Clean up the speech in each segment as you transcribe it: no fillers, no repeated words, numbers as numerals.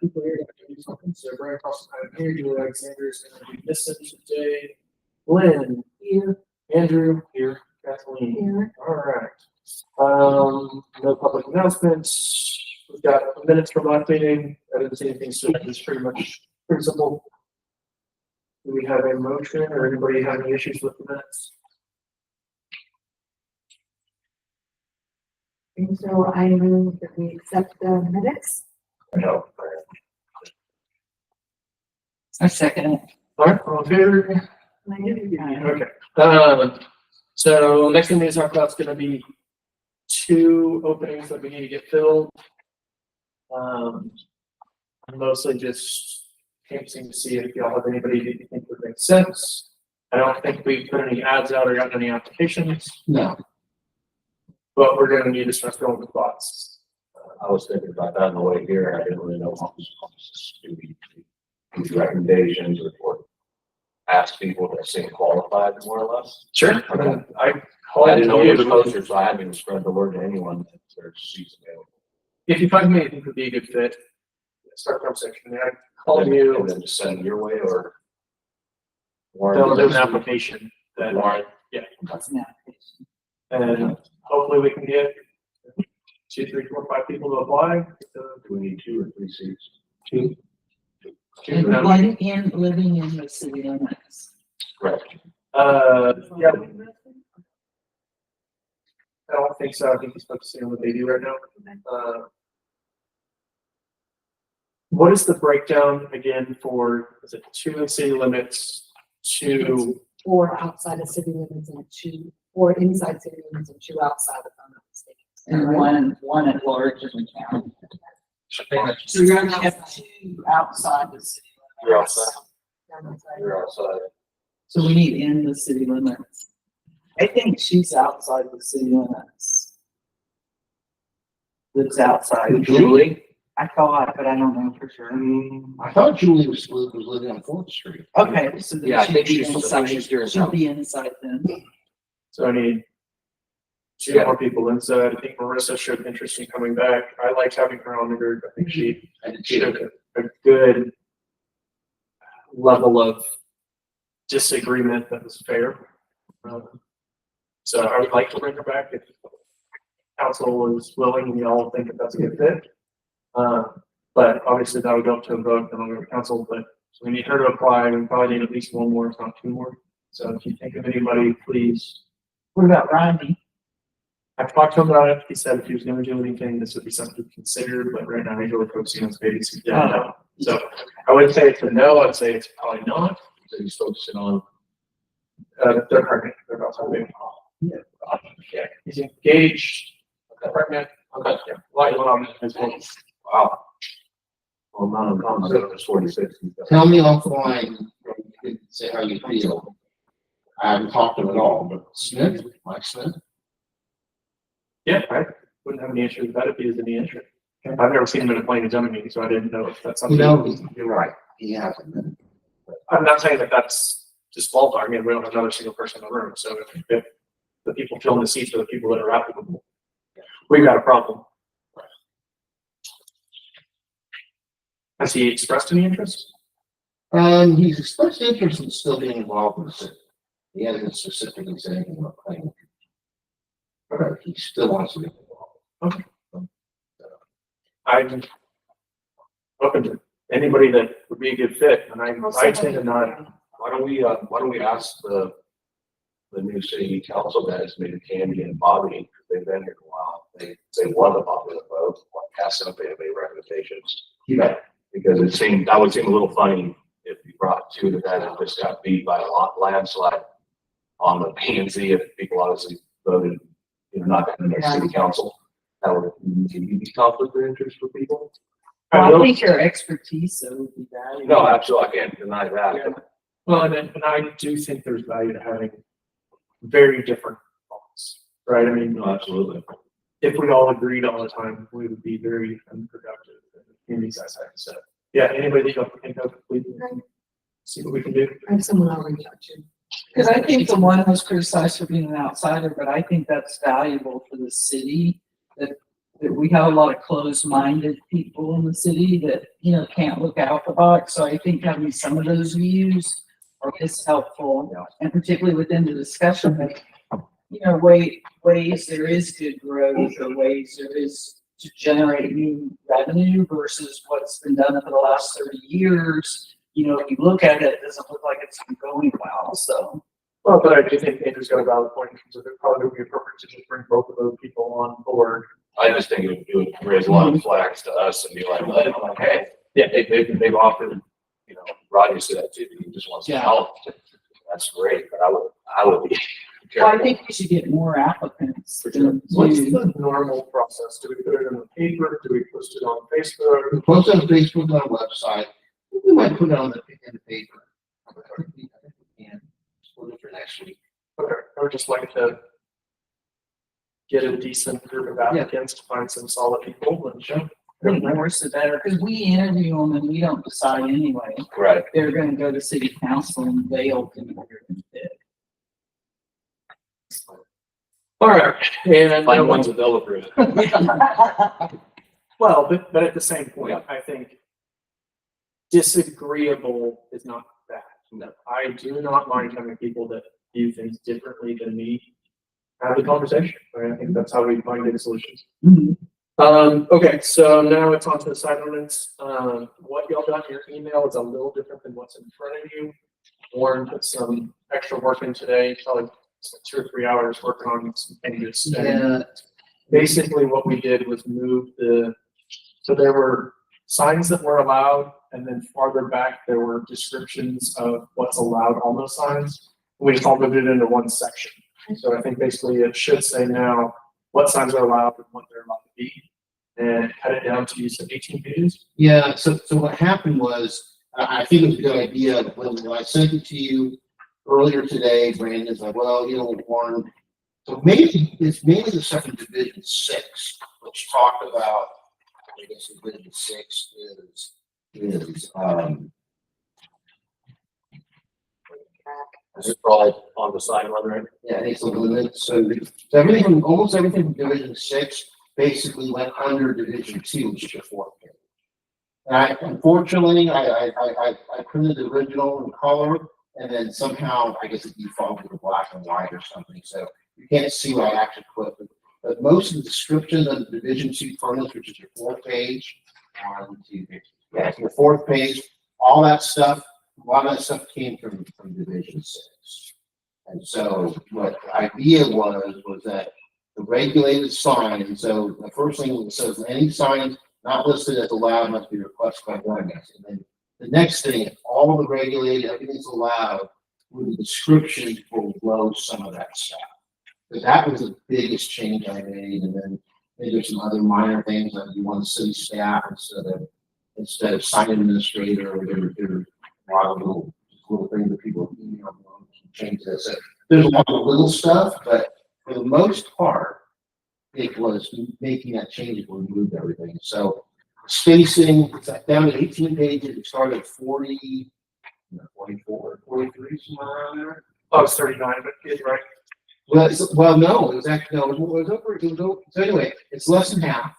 people here that can do something. So Brian Carlson, I'm here. Julie Alexander is going to be missing today. Lynn here. Andrew here. Kathleen here. All right. No public announcements. We've got minutes from last meeting. I didn't see anything, so it's pretty simple. Do we have a motion or anybody have any issues with the minutes? And so I move that we accept the minutes. No. I second it. All right, all in favor? Okay. So next thing we talk about is going to be 2 openings that we need to get filled. Mostly just canvassing to see if y'all have anybody that you think would make sense. I don't think we put any ads out or got any applications. No, But we're gonna need to start filling the spots. I was thinking about that on the way here. I didn't really know what was do we recommendations or ask people that seem qualified more or less. Sure. I mean, I didn't know it was posters, so I hadn't even spread the word to anyone that there's seats available. if you find me, I think would be a good fit. Start conversation. I call you. And then just send it your way or. They'll do an application. That Warrant. That's an application. and hopefully we can get 2, 3, 4, 5 people to apply. Do we need 2 or 3 seats? 2. And living in the city limits. Correct. Yeah. I don't think so. I think he's focusing on the baby right now. What is the breakdown again for, is it 2 in city limits, 2? 4 outside of city limits and 2, 4 inside city limits and 2 outside of them. And one at large in the county. So you're gonna have 2 outside the city You're limits. outside. You're outside. So we need in the city limits. I think she's outside the city limits. Lives outside. Julie? I thought, but I don't know for sure. I thought Julie was living on 4th Street. Okay, so then Yeah, I think she'd be she's inside. doing She'll be inside then. So I need 2 more people inside. I think Marissa showed interest in coming back. I liked having her on the group. I think she showed a good level of disagreement that was fair. So I would like to bring her back if council is willing and y'all think that that's a good fit. But obviously that would go up to a vote and over the council, but so we need her to apply. We probably need at least 1 more, if not 2 more. So if you think of anybody, please. What about Rodney? I've talked to him about it. He said if he was going to do anything, this would be something to consider, but right now he's really focusing on his babies. He didn't know. So I wouldn't say it's a no, I'd say it's probably not. So he's focusing on. They're pregnant. They're about to have a baby. Yeah, he's engaged. Pregnant. Okay. Yeah. Wow. Well, not uncommon, so it's 46. Tell me offline, you can say how you feel. I haven't talked to him at all, but Smith, Mike Smith. Yeah, I wouldn't have any issue with that if he has any interest. I've never seen him in a planning and zoning meeting, so I didn't know if that's something. You're right, he hasn't been. I'm not saying that that's disqualifying. I mean, we don't have another single person in the room, so if the people filling the seats are the people that are applicable, we've got a problem. Has he expressed any interest? He's expressed interest in still being involved in the city. He hasn't specifically said anything about planning. But he still wants to be involved. Okay. I'm open to anybody that would be a good fit, and I tend to not. Why don't we ask the new city council guys, maybe Candy and Bobby, because they've been here a while. They won the popular vote. Ask them if they have any recommendations. Yeah. Because that would seem a little funny if you brought 2 to that and just got beat by a landslide on the P and Z if people obviously voted, not in the city council. That would maybe be conflict of interest for people. Well, I think your expertise so would be valuable. No, absolutely, I can't deny that. Yeah. Well, and I do think there's value to having very different thoughts, right? I mean, No, absolutely. if we all agreed all the time, we would be very unproductive in these aspects. So, yeah, anybody that you can think of, please see what we can do. I have someone I'll reach out to. Because I think the one was criticized for being an outsider, but I think that's valuable for the city that that we have a lot of closed-minded people in the city that, you know, can't look out the box. So I think having some of those views is helpful, and particularly within the discussion of, you know, ways there is good growth or ways there is to generate new revenue versus what's been done for the last 30 years. You know, if you look at it, it doesn't look like it's been going well, so. Well, but I do think Andrew's got a valid point in terms of it probably would be appropriate to just bring both of those people on board. I just think it would raise a lot of flags to us and be like, well, okay, yeah, they've offered, you know, Rodney said that too, he just wants to Yeah. help. That's great, but I would be Well, I careful. think we should get more applicants. than What's you. the normal process? Do we put it in the paper? Do we post it on Facebook? We post on Facebook, on our website, we might put it on in the paper. I think we can. We'll look for next week. Okay, I would just like to get a decent group of applicants to find some solid people and show. The more the better, because we interview them and we don't decide anyway. Right. They're gonna go to city council and they'll do it. All right, and Find ones that they'll approve. well, but at the same point, I think disagreeable is not bad. No. I do not mind having people that view things differently than me have the conversation. I think that's how we find good solutions. Mhm. Okay, so now it's on to the side ordinance. What y'all got in your email is a little different than what's in front of you. Warren put some extra work in today, probably 2 or 3 hours working on some changes. And basically what we did was move so there were signs that were allowed, and then farther back, there were descriptions of what's allowed on those signs. We just all moved it into one section. So I think basically it should say now what signs are allowed and what they're allowed to be, and cut it down to use of 18 pages. Yeah, so what happened was, I think it was a good idea, when I sent it to you earlier today, Brandon's like, well, you know, Warren, so maybe, it's mainly the stuff in Division 6, which talked about, I guess Division 6 is, Is it probably on the sign run, right? yeah, it's a limit, so everything, almost everything in Division 6 basically went under Division 2, which is your 4th page. And unfortunately, I printed the original in color, and then somehow, I guess it defaulted to black and white or something, so you can't see what I actually put. But most of the descriptions of the Division 2 furnace, which is your 4th page, yeah, your 4th page, all that stuff, a lot of that stuff came from Division 6. And so what the idea was that the regulated sign, so the first thing it says, any sign not listed as allowed must be requested by ordinance. And then the next thing, all the regulated, everything's allowed, with the description will below some of that stuff. But that was the biggest change I made, and then maybe there's some other minor things that you want city staff instead of sign administrator, or there a lot of little things that people email them, change this. So there's a lot of little stuff, but for the most part, it was making that change when we moved everything. So spacing, it's down to 18 pages. It started at 40, 44, 43, somewhere around there. Oh, it's 39, but it's right. Well, no, it was actually, no, it was over, so anyway, it's less than half.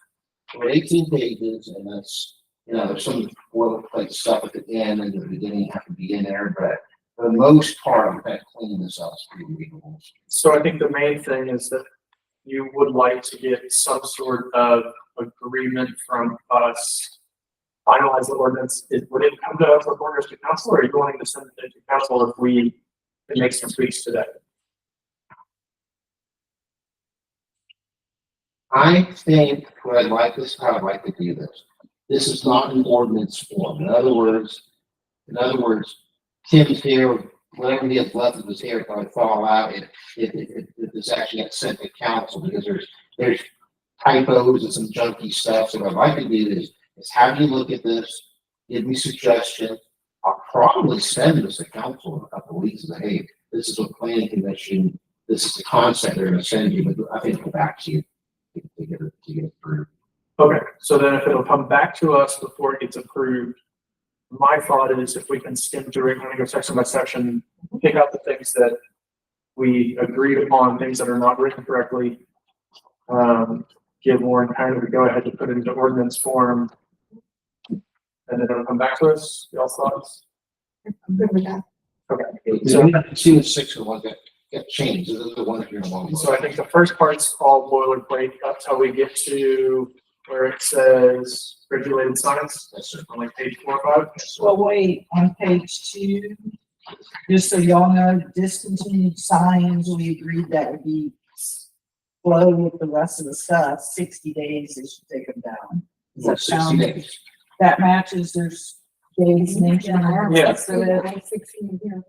We're 18 pages, and that's, there's some boilerplate stuff at the end and the beginning have to be in there, but for the most part, I'm kind of cleaning this up. It's pretty readable. So I think the main thing is that you would like to get some sort of agreement from us. Finalize the ordinance. Would it come to us before it goes to council, or are you wanting to send it to council if we can make some tweaks today? I think what I'd like this, how I'd like to do this. This is not an ordinance form. In other words, Tim's here, whatever he has left of his hair probably fall out if this actually gets sent to council, because there's typos and some junky stuff. So what I'd like to do is have you look at this, give me suggestions. I'll probably send this to council in a couple of weeks and say, hey, this is a planning commission, this is the concept they're gonna send you, but I think go back to you to get it approved. Okay, so then if it'll come back to us before it gets approved, my thought is if we can skim through it, kind of go section by section, pick out the things that we agreed upon, things that are not written correctly. give Warren kind of a go ahead to put it into ordinance form. And then it'll come back to us, y'all's thoughts? I'm good with that. Okay. So we have to see the six of one get changed. This is the one that you're going. So I think the first part's all boilerplate up till we get to where it says regulated signs Yes, sir. on like page 4 or 5. Well, wait, on page 2, just so y'all know, discontinued signs, we agreed that would be flow with the rest of the stuff, 60 days, they should take them down. Does that 60 sound, days. that matches, there's days mentioned there? Yeah. So that- I'm 16 here.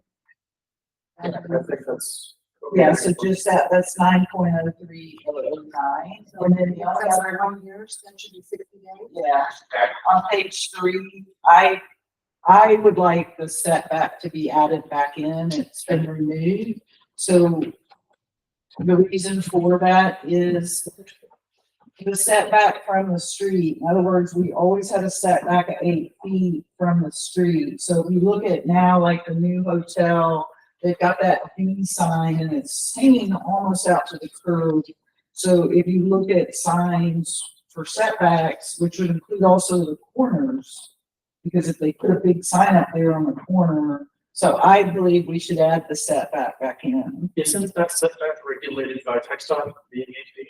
I think that's. Yeah, so just that's 9.0309, and then the other. That's our 1 years, then should be 60 days. Yeah, on page 3, I would like the setback to be added back in, it's been removed. So the reason for that is the setback from the street. In other words, we always had a setback at 8 feet from the street. So if you look at now, like the new hotel, they've got that B sign and it's hanging almost out to the curb. So if you look at signs for setbacks, which would include also the corners, because if they put a big sign up there on the corner, so I believe we should add the setback back in. Isn't that setback regulated by text on being 8 feet?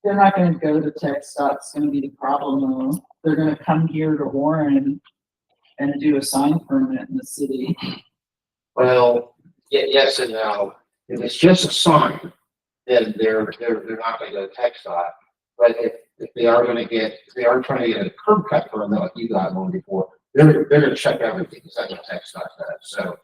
They're not gonna go to TxDOT, it's gonna be the problem though. They're gonna come here to Warren and do a sign permit in the city. Well, yes and no. If it's just a sign, then they're not gonna go to TxDOT. But if they are trying to get a curb cut permit like you got one before, they're gonna check everything, because that's what TxDOT does. So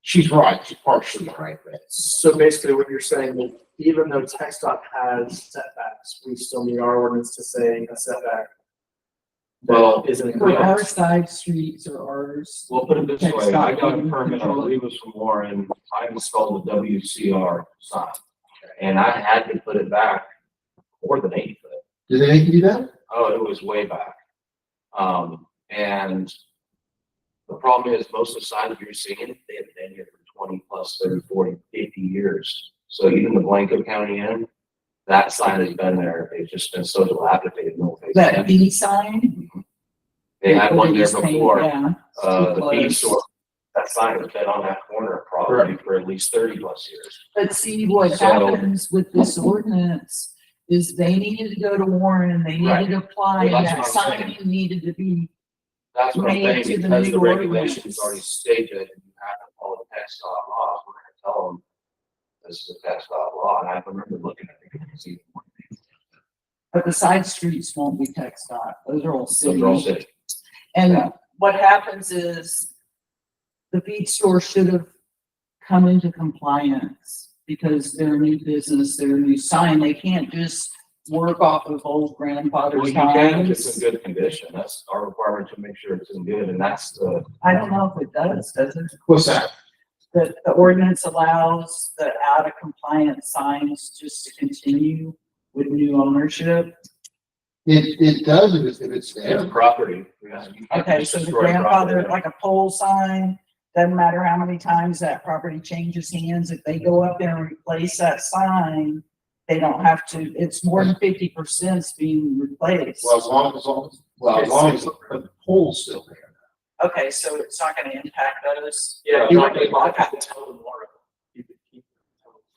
she's right, she's partially right, but So basically what you're saying, that even though TxDOT has setbacks, we still need our ordinance to say a setback. Well, Isn't. For our side streets or ours. We'll put it this way, I got a TxDOT permit, I control it. believe it was from Warren, I installed the WCR sign. And I had to put it back more than 8 foot. do they make you do that? Oh, it was way back. And the problem is most of the signs you're seeing, they have been here for 20 plus 30, 40, 50 years. So even the Blanco County Inn, that sign has been there. It's just been so dilapidated. No face. That B sign. They had one there just painted, before. yeah, it's too The beach close. store, that sign has been on that corner probably for at least 30 plus years. But see, what So- happens with this ordinance is they needed to go to Warren and they Right. needed to apply, Well, and that's that what I'm sign saying. needed to be, That's what I'm Made saying, to the because new the regulations ordinance. already state that you have to follow the text law laws, we're gonna tell them this is the text law, and I remember looking at it, and see. but the side streets won't be TxDOT, those are all So they're all city. city. And Yeah. what happens is the beach store should have come into compliance because they're a new business, they're a new sign, they can't just work off of old grandfather Well, you can if it's signs. in good condition, that's our requirement to make sure it's in good, and that's the, I don't know if it does it? What's that? The ordinance allows the out of compliance signs just to continue with new ownership. It does if it's it's there. property. Yeah, you can't Okay, just so the destroy grandfather, property. like a pole sign, doesn't matter how many times that property changes hands, if they go up there and replace that sign, they don't have to, it's more than 50% is being replaced. Well, as long as the pole's still there. Okay, so it's not gonna impact those? Yeah, You you would be might like- have to tell them more. You could keep-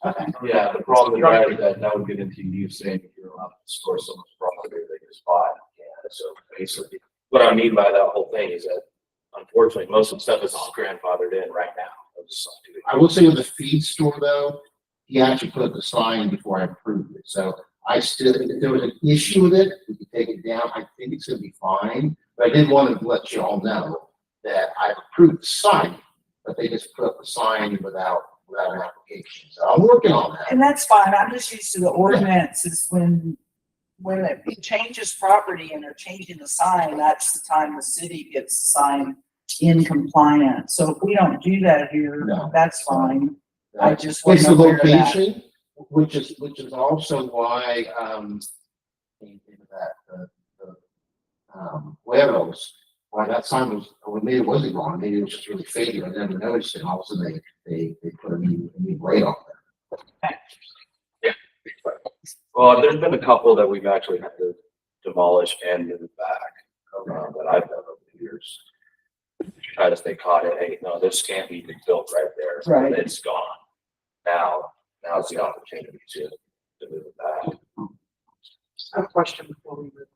Okay. Yeah, the problem with that is that would get into you saying if you're allowed to store someone's property, they just buy it. Yeah, so basically, what I mean by that whole thing is that unfortunately, most of the stuff is all grandfathered in right now. I will say with the feed store though, he actually put up the sign before I approved it, so I still, if there was an issue with it, we could take it down, I think it's gonna be fine. But I did want to let you all know that I approved the sign, but they just put up the sign without an application, so I'm working on that. And that's fine, I'm just used to the ordinance is when it changes property and they're changing the sign, that's the time the city gets the sign in compliance. So if we don't do that here, No. that's fine. I just It's wasn't the aware of that. location, which is also why, why that sign was, well, maybe it wasn't gone, maybe it was just really faded, I never noticed it, all of a sudden they put a new blade on there. Well, there's been a couple that we've actually had to demolish and move back, that I've done over the years. Try to stay caught in, hey, no, this can't be built right there. Right. It's gone. Now's the opportunity to move it back. A question before we move.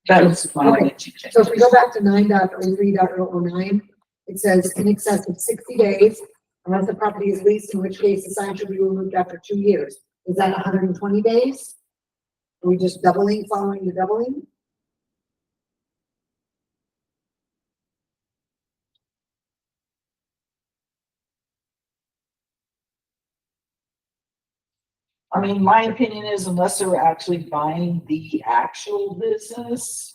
That was my Okay. that you changed. So if we go back to 9.03.009, it says in excess of 60 days, unless the property is leased, in which case the sign should be removed after 2 years. Is that 120 days? Are we just doubling, following the doubling? I mean, my opinion is unless they're actually buying the actual business,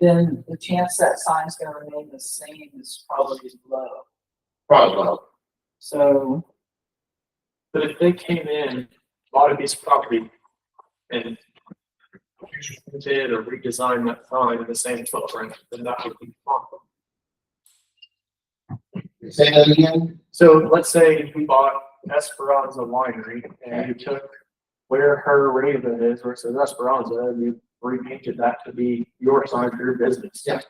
then the chance that sign's gonna remain the same is probably low. Probably not. So, But if they came in, bought a piece of property and did or redesigned that sign in the same footprint, then that would be fine. Say that again? So let's say we bought Esperanza Winery and you took where her raven is, where it says Esperanza, and you repainted that to be your sign for your business. Yeah.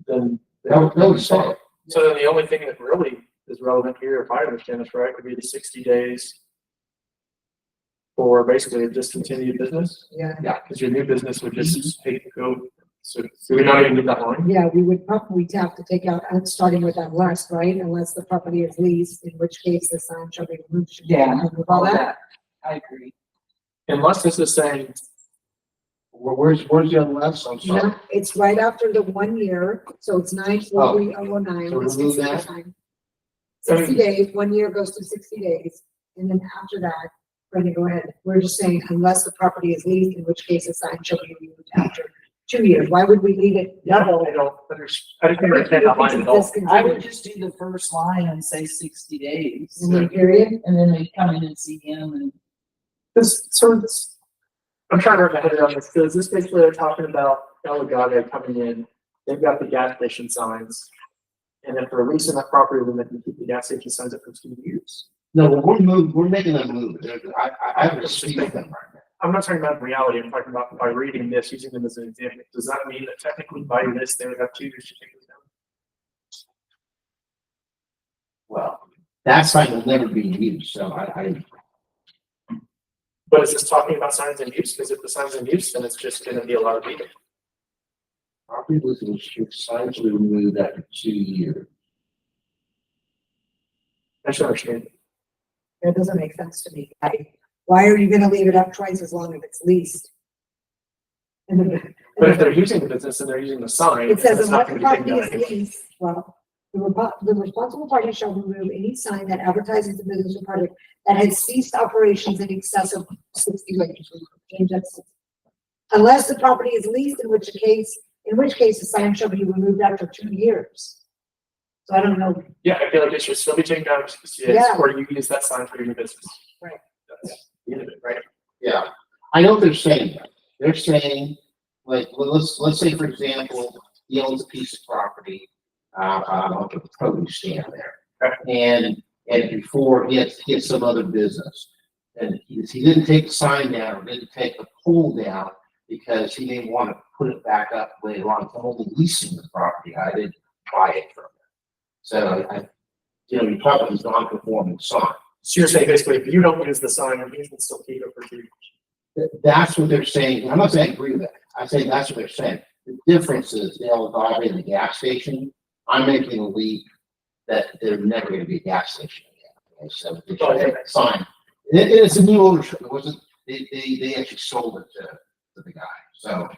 Then. That would say. So then the only thing that really is relevant here, if I understand this right, would be the 60 days for basically a discontinued business, Yeah. because your new business would just take go. So we not even need that line? Yeah, we would probably have to take out, starting with unless, right? Unless the property is leased, in which case the sign shall be removed. Should we yeah, remove all that? I agree. Unless this is saying, Where's the unless? I'm sorry. No, it's right after the 1 year, so it's 9.43.009. So Let's remove fix the that? sign. 60 days, 1 year goes to 60 days, and then after that, Brenda, go ahead. We're just saying unless the property is leased, in which case the sign shall be removed after 2 years. Why would we leave it double? I don't understand that line at all. I would just do the first line and say 60 days. And then period. And then they come in and see him and I'm trying to wrap my head around this, because this basically they're talking about El Agave coming in, they've got the gas station signs. And if they're leasing that property, then they can keep the gas station signs up for 2 years. No, but we're making them move. I have to speak with them right now. I'm not talking about reality, I'm talking about by reading this, using them as an example. Does that mean that technically by this, they would have 2 years to take this down? Well, that sign will never be used, so I But is this talking about signs in use? Because if the sign's in use, then it's just gonna be a lot of people. property with restricted signs will be removed after 2 years. I should understand. That doesn't make sense to me. Why are you gonna leave it up twice as long as it's leased? And then- But if they're using the business and they're using the sign. It says it's not unless the gonna be property taken is down. leased, well, the responsible party shall remove any sign that advertises the business or project that has ceased operations in excess of 60 days. Change that to 60. Unless the property is leased, in which case the sign shall be removed after 2 years. So I don't know, Yeah, I feel like it should still be taken down to 60 days, Yeah. or you use that sign for your new business. Right. That's the end of it, right? Yeah, I know what they're saying. They're saying, like, well, let's say, for example, he owns a piece of property, like a produce stand there. And before he had some other business. And he didn't take the sign down, or didn't take the pole down, because he didn't want to put it back up later on. I'm only leasing the property, I didn't buy it from him. So you probably is non-conforming sign. So you're saying basically, if you don't use the sign, you can still keep it for 2 years. That's what they're saying. I'm not saying I agree with that. I say that's what they're saying. The difference is the El Agave and the gas station. I'm making a leap that there's never going to be a gas station again. Okay, so they should have that sign. It's a new ownership. It wasn't. They actually sold it to the guy. So,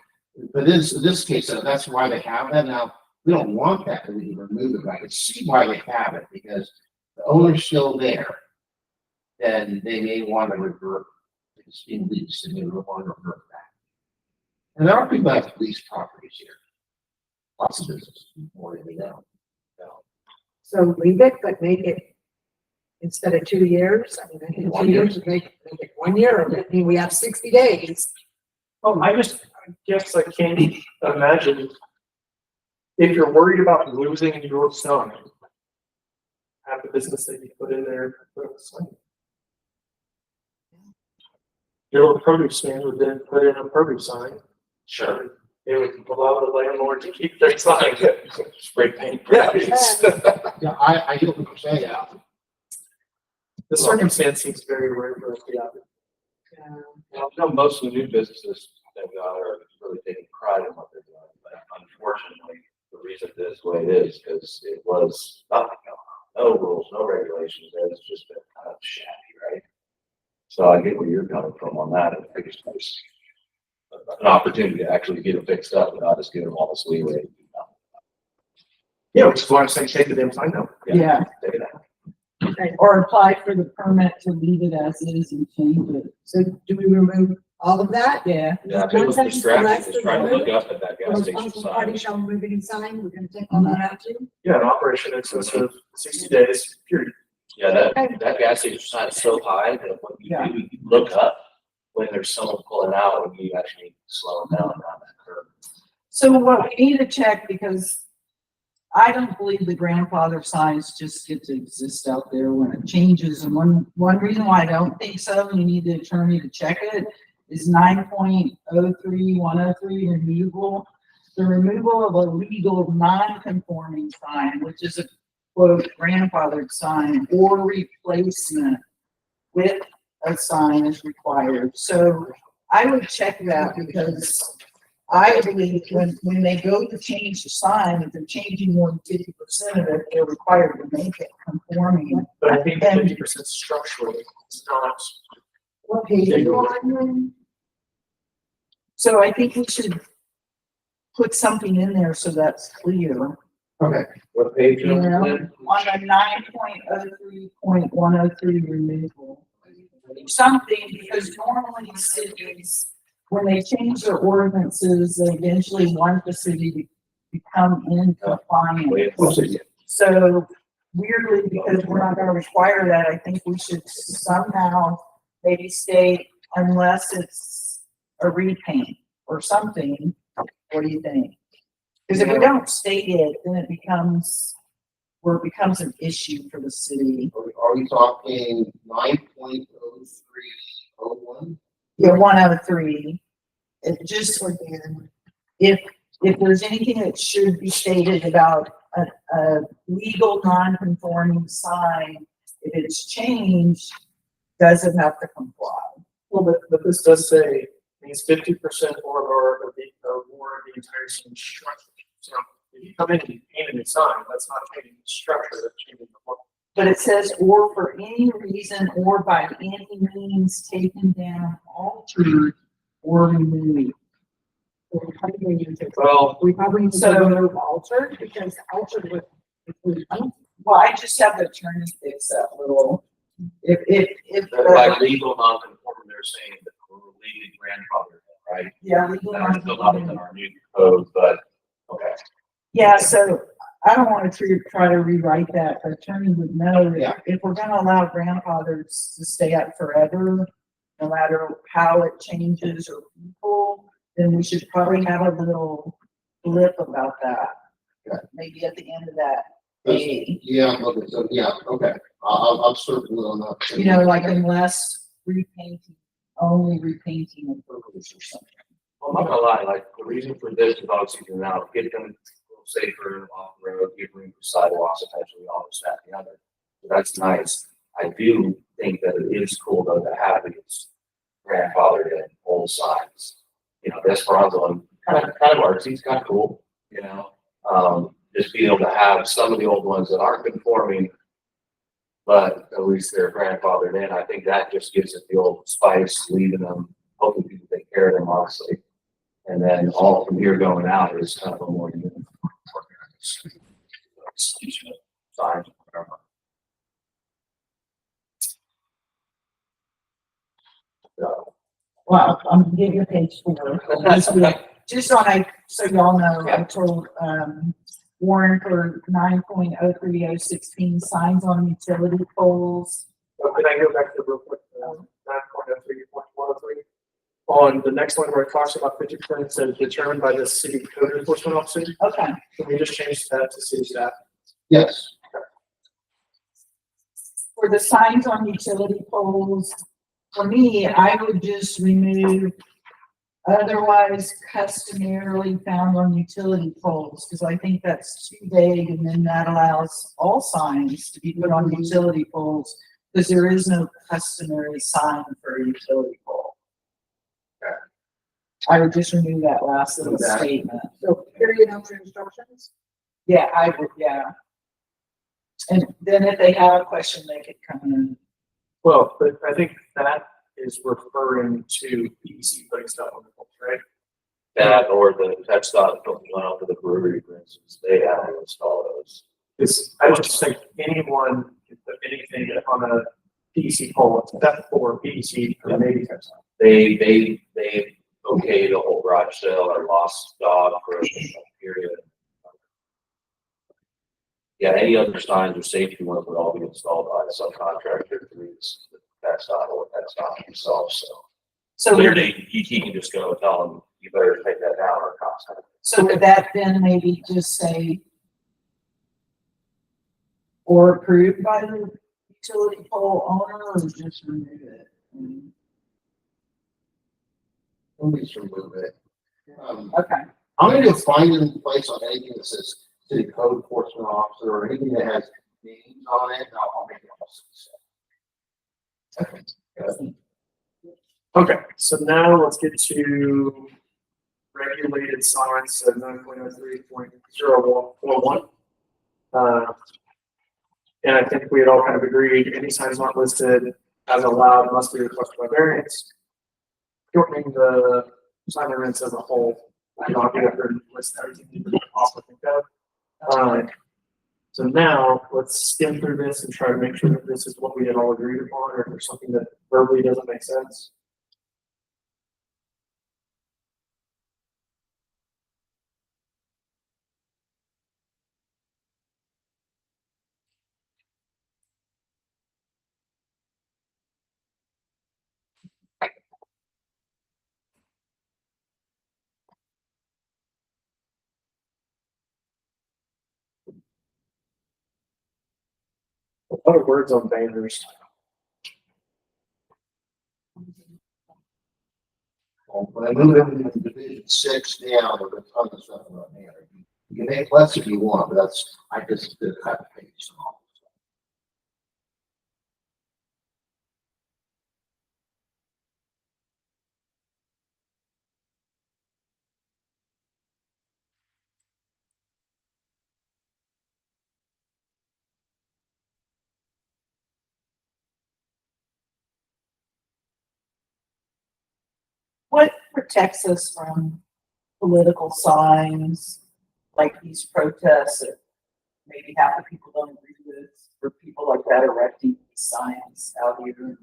but this case, that's why they have that now. We don't want that, and we can remove it. But I can see why they have it, because the owner's still there. Then they may want to revert. It's being leased, and they will want to revert back. And there are people that have leased properties here. Lots of businesses, more than we know. so leave it, but make it instead of 2 years. I mean, I think 2 years would make it 1 year. I mean, we have 60 days. Oh, I guess I can't imagine if you're worried about losing your sign, have the business that you put in there, put a sign. Your little produce stand would then put in a produce sign. Sure. It would allow the landlord to keep their sign. Spray paint. Yeah. Yeah, I get what you're saying. Yeah. The circumstance seems very rare for us to be out there. Well, you know, most of the new businesses that we got are really taking pride in what they're doing, but unfortunately, the reason it is the way it is, because it was nothing, no rules, no regulations, it's just been kind of shabby, right? So I get where you're coming from on that, and I think it's an opportunity to actually get it fixed up and not just give them all this leeway. Yeah, which is why I'm saying take the damn sign down. Yeah, Take it out. or apply for the permit to leave it as is and change it. So do we remove all of that? Yeah, Yeah, if it was distracting, just trying to look up at that The gas station responsible party sign. shall remove any sign, we're gonna take all that out too? Yeah, an operation in excess of 60 days, period. Yeah, that gas station sign is so high that when Yeah. you look up, when there's someone pulling out, and you actually need to slow them down that curve. so what we need to check, because I don't believe the grandfather signs just get to exist out there when it changes, and one reason why I don't think so, and you need the attorney to check it, is 9.03103 removal. The removal of a legal non-conforming sign, which is a quote grandfathered sign, or replacement with a sign is required. So I would check that, because I believe when they go to change the sign, if they're changing more than 50% of it, they're required to make it conforming. But I think And- 50% structurally is not. What page are you on? So I think we should put something in there so that's clear. Okay, What page? You know, on the 9.03.103 removal. Something, because normally cities, when they change their ordinances, they eventually want the city to become in compliance. So weirdly, because we're not gonna require that, I think we should somehow maybe state unless it's a repaint or something. What do you think? Because if we don't state it, then it becomes an issue for the city. are we talking 9.0301? Yeah, 103. It just, Toward the end. if there's anything that should be stated about a legal non-conforming sign, if it's changed, doesn't have to comply. Well, but this does say means 50% or more of the entire sign structure. So if you come in and you paint a new sign, that's not changing the structure, that's changing the look. But it says, or for any reason or by any means taken down, altered, or removed. We probably need to- Well, We probably need to So- remove altered, because altered would include. Well, I just have the attorney fix that little, if, By legal non-conforming, they're saying that we're legally grandfathered, right? yeah, legal That's still not non-conforming. in our new code, but, okay. Yeah, so I don't want to try to rewrite that. The attorney would know Yeah. that if we're gonna allow grandfathers to stay up forever, no matter how it changes or people, then we should probably have a little blip about that. Yeah. Maybe at the end of that A, Yeah, okay, so, yeah, okay, I'll circle on that. you know, like unless repainting, only repainting of roads or something. Well, I'm not gonna lie, like, the reason for this is obviously to now get them a little safer off the road, give room for sidewalks, potentially all this, that, and the other. So that's nice. I do think that it is cool though to have these grandfathered in old signs. You know, Esperanza one, kind of artsy, it's kind of cool, you know? Just be able to have some of the old ones that aren't conforming, but at least they're grandfathered in. I think that just gives it the old spice, leaving them, hopefully people take care of them, honestly. And then all from here going out is kind of a more uniform. Sign. So, Well, I'm gonna give you page 4. Just on so y'all know, I told, Warren for 9.03016 signs on utility poles. can I go back to real quick, 9.03.103? On the next one where it talks about 50%, it says determined by the city code enforcement officer. Okay, Can we just change that to city staff? Yes, for the signs on utility poles, For me, I would just remove otherwise customarily found on utility poles, because I think that's too vague, and then that allows all signs to be put on utility poles, because there is no customary sign for a utility pole. I would just remove that last little Okay. statement. So period after instructions? Yeah, I would, yeah. And then if they have a question, they could come in. Well, but I think that is referring to PEC putting stuff on the poles, right? That or the text dot going out to the brewery, for instance, they have to install those. Because I just think anyone can put anything on a PEC pole except for PEC, and maybe text. They okay the whole garage sale or lost dog for a period. Yeah, any other signs or safety ones would all be installed by a subcontractor through the text dot or text dot himself, so. So, Clearly, he can just go tell them, you better take that down or contact. so would that then maybe just say or approved by the utility pole owner, or just remove it? Let me just remove it. Okay, I'm gonna go find it in place on anything that says city code enforcement officer or anything that has names on it, and I'll make it all. Okay, so now let's get to regulated signs, so 9.03.0141. And I think we had all kind of agreed, any signs not listed as allowed must be requested by variance. Shortening the sign ordinance as a whole, I don't get up there and list everything you could possibly think of. So now let's skim through this and try to make sure that this is what we had all agreed upon, or if there's something that verbally doesn't make sense. A lot of words on banners. When I move into Division 6 now, there's a ton of stuff about there. You can make less if you want, but that's, I just did a cut and paste. what protects us from political signs, like these protests that maybe half the people don't agree with, or people like that erecting these signs out here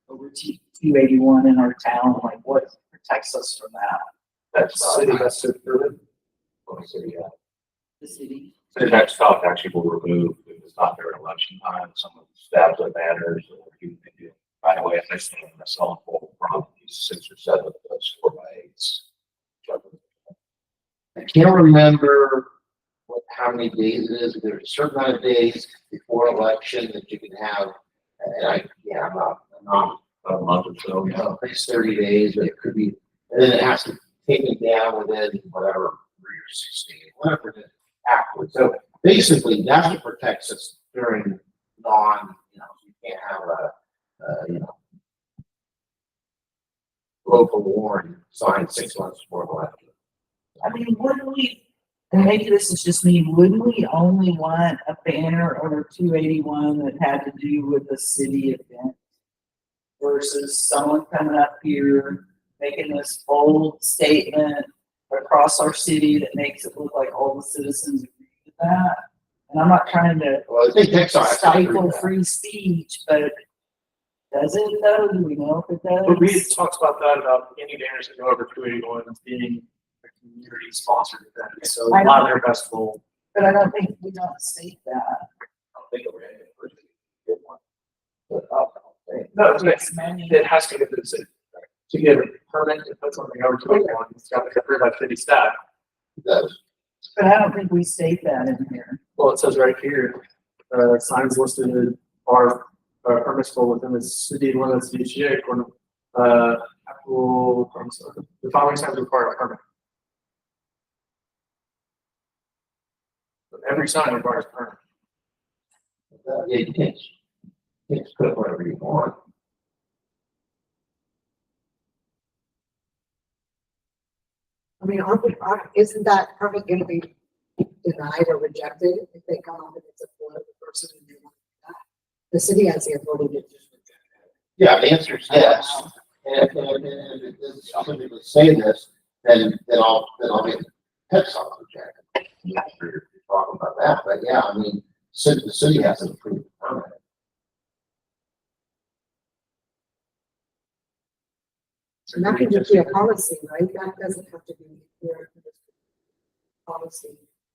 over 281 in our town, like what protects us from that? That's City has to approve it. The city? The text dot actually will remove, if it's not during election time, someone stabs their banners or you can do right away. If they're saying they're selling full properties, 6 or 7 of those 4x8s. I can't remember how many days it is, but there's a certain amount of days before election that you can have, and I'm not, A month or so, you know, it's 30 days, but it could be, and then it has to take it down within whatever, 3 or 16, whatever it is afterwards. So basically, that's what protects us during you can't have local warning sign 6 months before election. I mean, wouldn't we, and maybe this is just me, wouldn't we only want a banner over 281 that had to do with the city event? Versus someone coming up here making this bold statement across our city that makes it look like all the citizens agree with that. And I'm not trying to Well, I think Texas has to agree stifle with that. free speech, but does it though? Do we know if it does? But we had talked about that, about any banners that go over 281 as being a community sponsored event, so I know. not their festival. But I don't think we don't state that. I don't think we're in it for good one. No, it's It's money. it has to go to the city. To get a permit to put something over 281, it's got to be approved by city staff. It does. But I don't think we state that in here. Well, it says right here, signs listed are permissible within the city limits of UGA according to, applicable, the following signs require a permit. But every sign requires a permit. Yeah, you can't put whatever you want. I mean, isn't that permit gonna be denied or rejected if they come up and it's a political person and they want that? The city has the authority to just reject it. Yeah, the answer is yes. And if somebody would say this, then I'll get text off the jacket. You're talking about that, but yeah, I mean, the city has an approved permit. And that can just be a policy, right? That doesn't have to be your policy.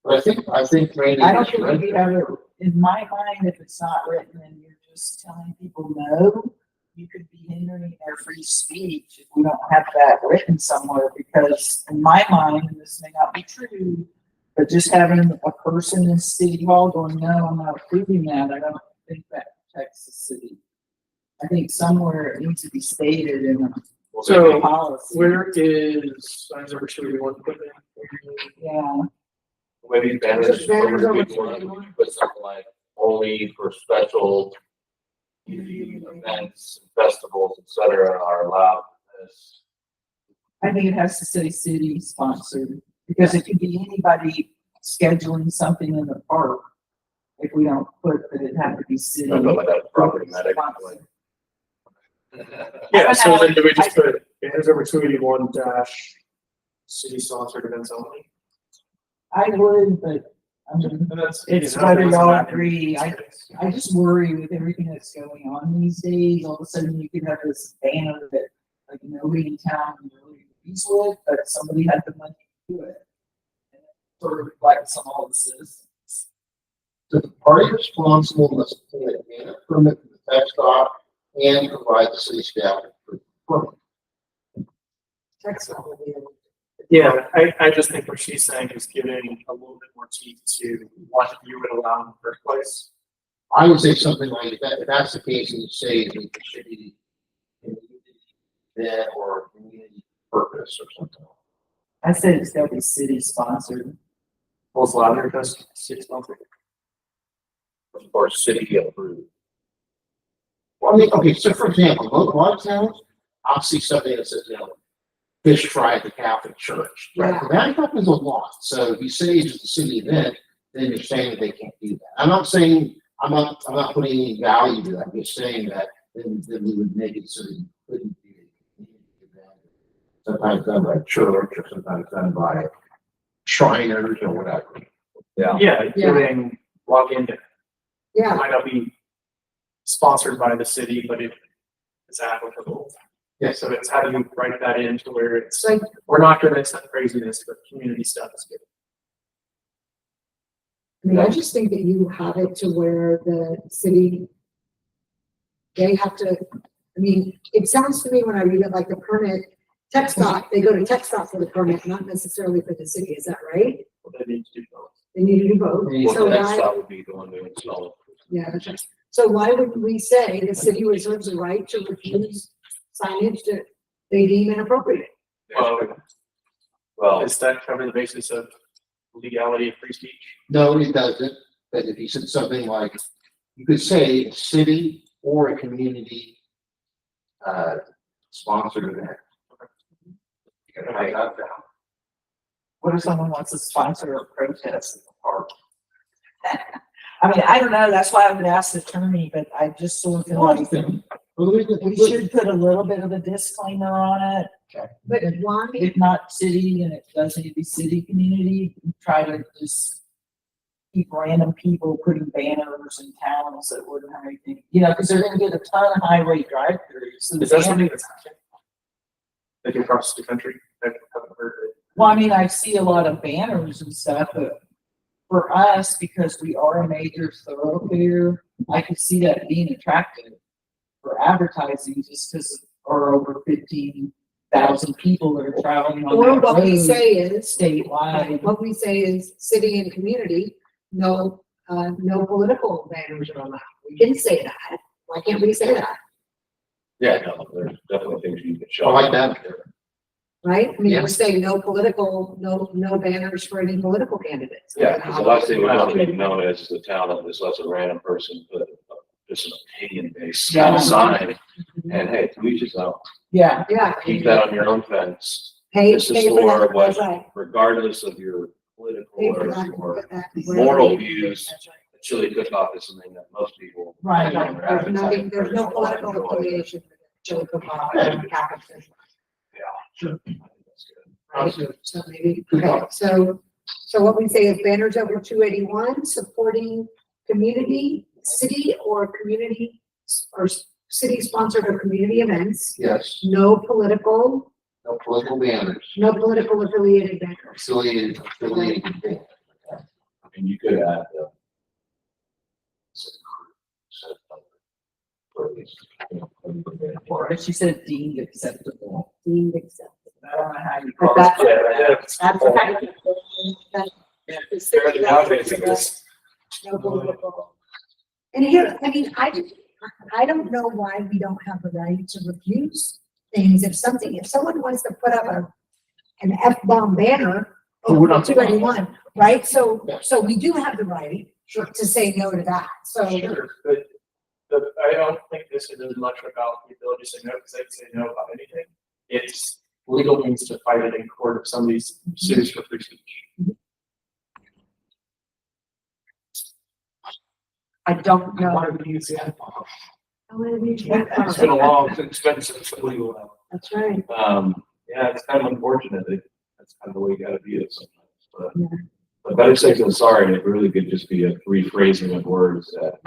But I think Randy. I don't think if you have it, in my mind, if it's not written and you're just telling people no, you could be hindering their free speech if we don't have that written somewhere, because in my mind, and this may not be true, but just having a person in City Hall going, no, I'm not approving that, I don't think that protects the city. I think somewhere it needs to be stated in So a policy. where is signs over 281 put in? Yeah, Maybe banners, Just banners over over 281, but something like only for special events, festivals, et cetera, are allowed. As I think it has to say city sponsored, because it could be anybody scheduling something in the park. If we don't put that it had to be city. I don't know about that property medic. sponsored. Yeah, so then do we just put banners over 281 dash city sponsored events only? I would, but I mean, And that's, it's you know, whether that's y'all not- agree. I just worry with everything that's going on these days. All of a sudden you could have this banner that like nobody in town really agrees with, but somebody had the money to do it. And it sort of reflects on all the citizens. So the party responsible must obtain a permit from the tax doc and provide the city staff with permit. Text law will be able to. Yeah, I just think what she's saying is giving a little bit more teeth to what you would allow in the first place. I would say something like, if that's the case, and you say that it should be that or community purpose or something. I said it's gotta be city sponsored. Most louder because 6 months. Or city approved. Well, I mean, okay, so for example, a lot of towns, I'll see something that says, you know, fish fry at the Catholic Church. Right? Yeah. That happens a lot. So if you say it's a city event, then you're saying that they can't do that. I'm not saying, I'm not putting any value to that. I'm just saying that then we would make it so that you couldn't do a community event. Sometimes done by church or sometimes done by Shriners or whatever. Yeah. Yeah, Yeah. giving login Yeah, might not be sponsored by the city, but it's applicable. Yes. So it's how do you write that in to where it's, like, we're not gonna accept craziness, but community stuff is good. I mean, I just think that you have it to where the city, they have to, I mean, it sounds to me when I read it like the permit, text dot, they go to text dot for the permit, not necessarily for the city, is that right? What they need to do both. They need to do both. So Well, the next why, stop would be the one to install it. yeah, so why wouldn't we say the city reserves the right to refuse signage that they deem inappropriate? Well, Does that cover the basis of legality of free speech? No, it doesn't. But if you said something like, you could say a city or a community sponsored event. You gotta write that down. What if someone wants to sponsor a protest in the park? I mean, I don't know, that's why I would ask the attorney, but I just sort of feel like we should put a little bit of a disclaimer on it. But why, If not city, and it does need to be city community, try to just keep random people putting banners in towns that wouldn't have anything, you know, because they're gonna get a ton of highway drive-throughs. So Is that something that's happening? Like across the country? I haven't heard it. Well, I mean, I see a lot of banners and stuff, but for us, because we are a major thoroughfare, I could see that being attractive for advertising, just because there are over 15,000 people that are traveling on or that what we road say is, statewide. what we say is city and community, no political banners are allowed. We didn't say that. Why can't we say that, Yeah, no, there's definitely things you can I show. like that. right? I mean, Yeah. we're saying no political, no banners for any political candidates. Yeah, because the last thing we want to be known as is the town that just lets a random person put just an opinion based Yeah. sign. And hey, to each his own. Yeah, Yeah. Keep that on your own fence, Pay, This is pay for for that, what- that's right. regardless of your political Pay for or that, your put that, moral wherever. views. That's right. chili cook-off is something that most people. Right. There's nothing, there's no political affiliation with chili cook-off or Catholic. Sure. I think that's good. Right, so maybe, okay, so what we say is banners over 281, supporting community, city or community, or city sponsored or community events, Yes, no political no political affiliated banners. affiliated. I mean, you could add, or she said deemed acceptable. Deemed acceptable. I don't know how you But call that's, it. that's okay. That's- No political. And here, I mean, I don't know why we don't have the right to refuse things if someone wants to put up an F-bomb banner Oh, we're over not- 281, right? So Yeah. we do have the right to say no to that, so. Sure, but I don't think this is as much about the ability to say no, because they can say no about anything. It's legal means to fight it in court if somebody's sues for free speech. I don't know. Why would you use that? it's been a long, expensive legal now. That's right. Yeah, it's kind of unfortunate that that's kind of the way you gotta view it sometimes, Yeah. but better safe than sorry, and it really could just be a rephrasing of words that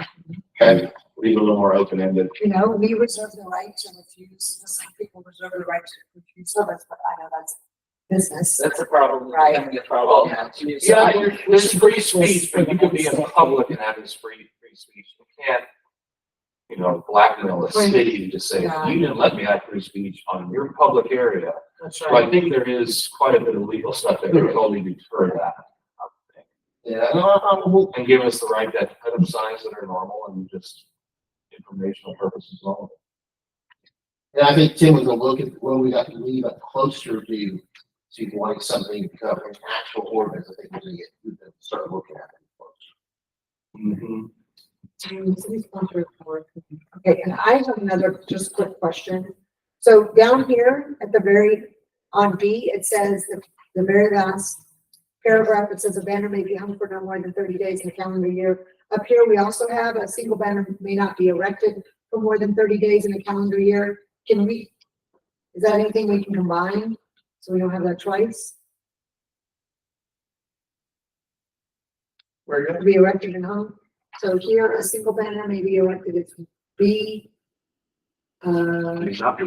Okay, leave it a little more open-ended. You know, we reserve the right to refuse, just like people reserve the right to refuse service, but I know that's business. That's a problem. Right. Becoming a problem now too. So Yeah, I- there's free speech, but you could be in public and have this free speech. You can't, blackmail the city to just say, Yeah. you didn't let me have free speech on your public area. That's So I think there is quite a bit of legal stuff that could totally deter that. I would think. yeah, no, And give us the right to put up signs that are normal and just informational purposes only. and I think Tim was a look at when we got to leave a closer to wanting something to become an actual ordinance. I think we can start looking at it. City sponsored for- Okay, and I have another just quick question. So down here at the very, on B, it says the very last paragraph, it says a banner may be hung for no more than 30 days in a calendar year. Up here, we also have a single banner may not be erected for more than 30 days in a calendar year. Is that anything we can combine? So we don't have that twice? Very good. Be erected and hung? So here, a single banner may be erected, it's B. May not be.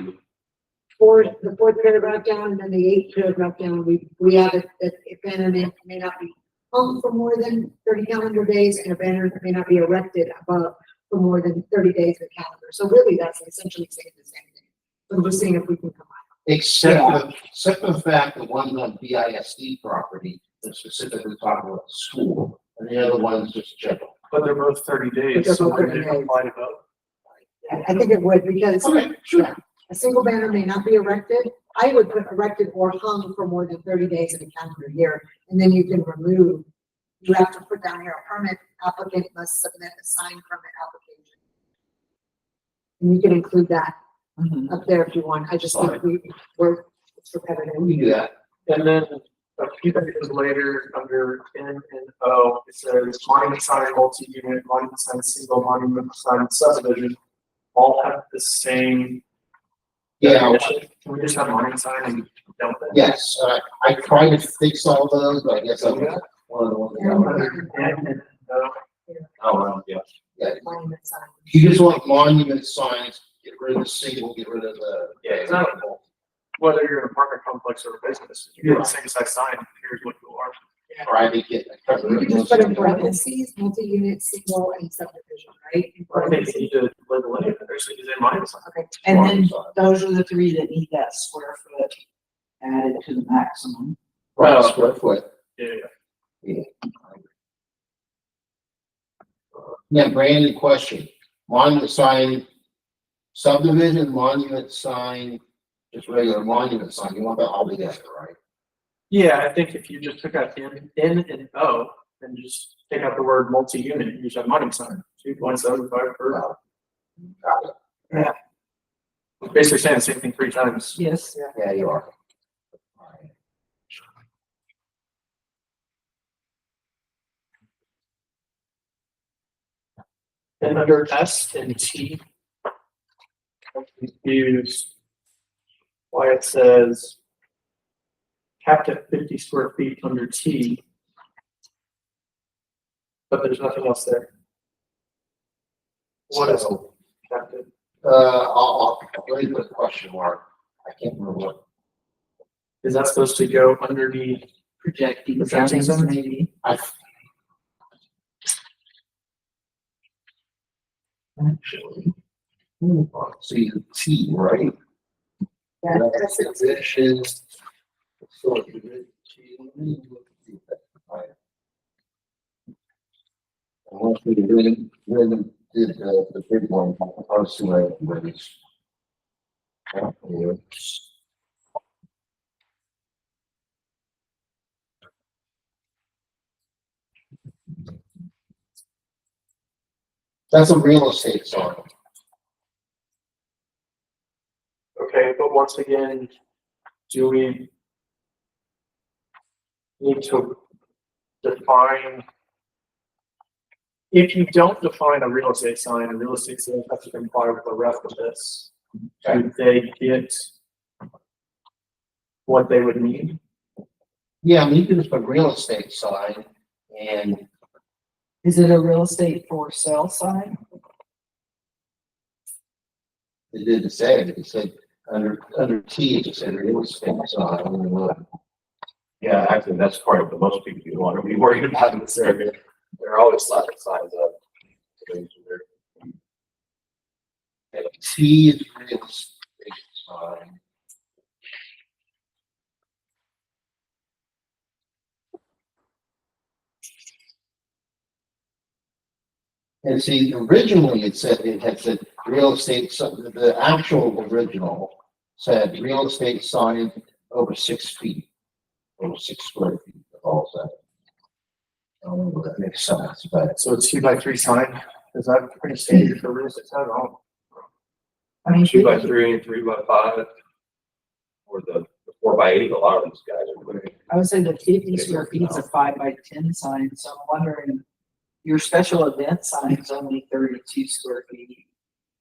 The fourth paragraph down, and then the eighth paragraph down, we have it, that a banner may not be hung for more than 30 calendar days, and a banner may not be erected above for more than 30 days of the calendar. So really, that's essentially saying the same thing. So I'm just seeing if we can combine. Except for the fact that one's on BISD property, that's specifically talking about the school, and the other one's just general. But they're both 30 But they're days, so both we're 30 gonna days. apply to both. I think it would, because Okay, sure. a single banner may not be erected. I would put erected or hung for more than 30 days in a calendar year, and then you can remove. You have to put down here, a permit applicant must submit a signed permit application. And you can include that Mhm. up there if you want. I just think we're, it's repetitive. We can do that. And then a few pages later, under N and O, it says monument sign, multi-unit, monument sign, single monument sign, subdivision, all have the same. Yeah, definition. Can we just have monument sign and dump it? yes, I tried to fix all those, but I guess I'm one of the ones. N and O. Oh, well, yeah. Yeah, Monument sign. you just want monument signs, get rid of the single, get rid of the. Yeah, exactly. Whether you're an apartment complex or a business, you get the same size sign, here's what you are. Private, get. You can just put in parentheses, multi-unit, single, and subdivision, right? In Or maybe parentheses. you need to label it, or so you say monument sign. Okay. And then those are the three that need that square foot added to the maximum. Right, square foot. Yeah. Yeah, Brandon, question. monument sign, subdivision, monument sign, just regular monument sign, you want that all together, right? Yeah, I think if you just took out N and O, and just take out the word multi-unit, you just have monument sign, 2.75 per. Got it. Basically saying the same thing 3 times. Yes. Yeah, you are. And under S and T, I'm confused why it says capped at 50 square feet under T, but there's nothing else there. What is So, capped at? I'll let me put a question mark. I can't remember what. Is that supposed to go underneath? Projecting Projecting signs, signs? maybe. Actually. See the T, right? Yeah, that's it. Position. So if you did T, let me look at the effective time. Unless we really did the big one, I was too late, but it's. That's a real estate sign. Okay, but once again, do we need to define? If you don't define a real estate sign, a real estate sign has to comply with the rest of this. Do they get what they would need? Yeah, I mean, you can just put real estate sign and Is it a real estate for sale sign? it didn't say it. It said under T, it just said real estate sign. Yeah, actually, that's part of the most people you want to be worried about in this area. They're always slapping signs up. T is real estate sign. And see, originally it had said real estate, so the actual original said real estate sign over 6 feet, over 6 square feet, all that. I don't know if that makes sense, but So a 2x3 sign, is that pretty standard for real estate sign? I mean, 2x3 and 3x5, or the 4x8, a lot of these guys are putting. I would say the 50 square feet is a 5x10 sign, so I'm wondering, your special event sign is only 32 square feet.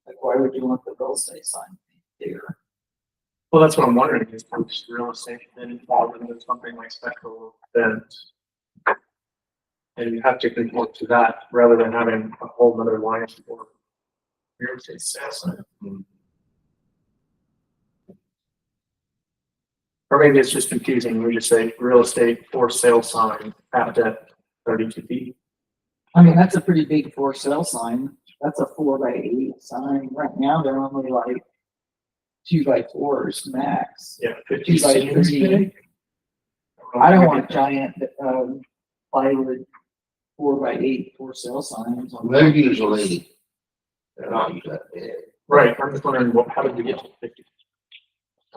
Like, why would you want the real estate sign bigger? Well, that's what I'm wondering, is just real estate then involved in something like special event. And you have to conform to that rather than having a whole other line for real estate sales sign. Or maybe it's just confusing, we just say real estate for sale sign capped at 32 feet. I mean, that's a pretty big for sale sign. That's a 4x8 sign. Right now, they're only like 2x4s max. Yeah. 2 by 3. I don't want giant, plywood 4x8 for sale signs. they're usually, they're not usually that big. Right, I'm just wondering, how did we get to 50?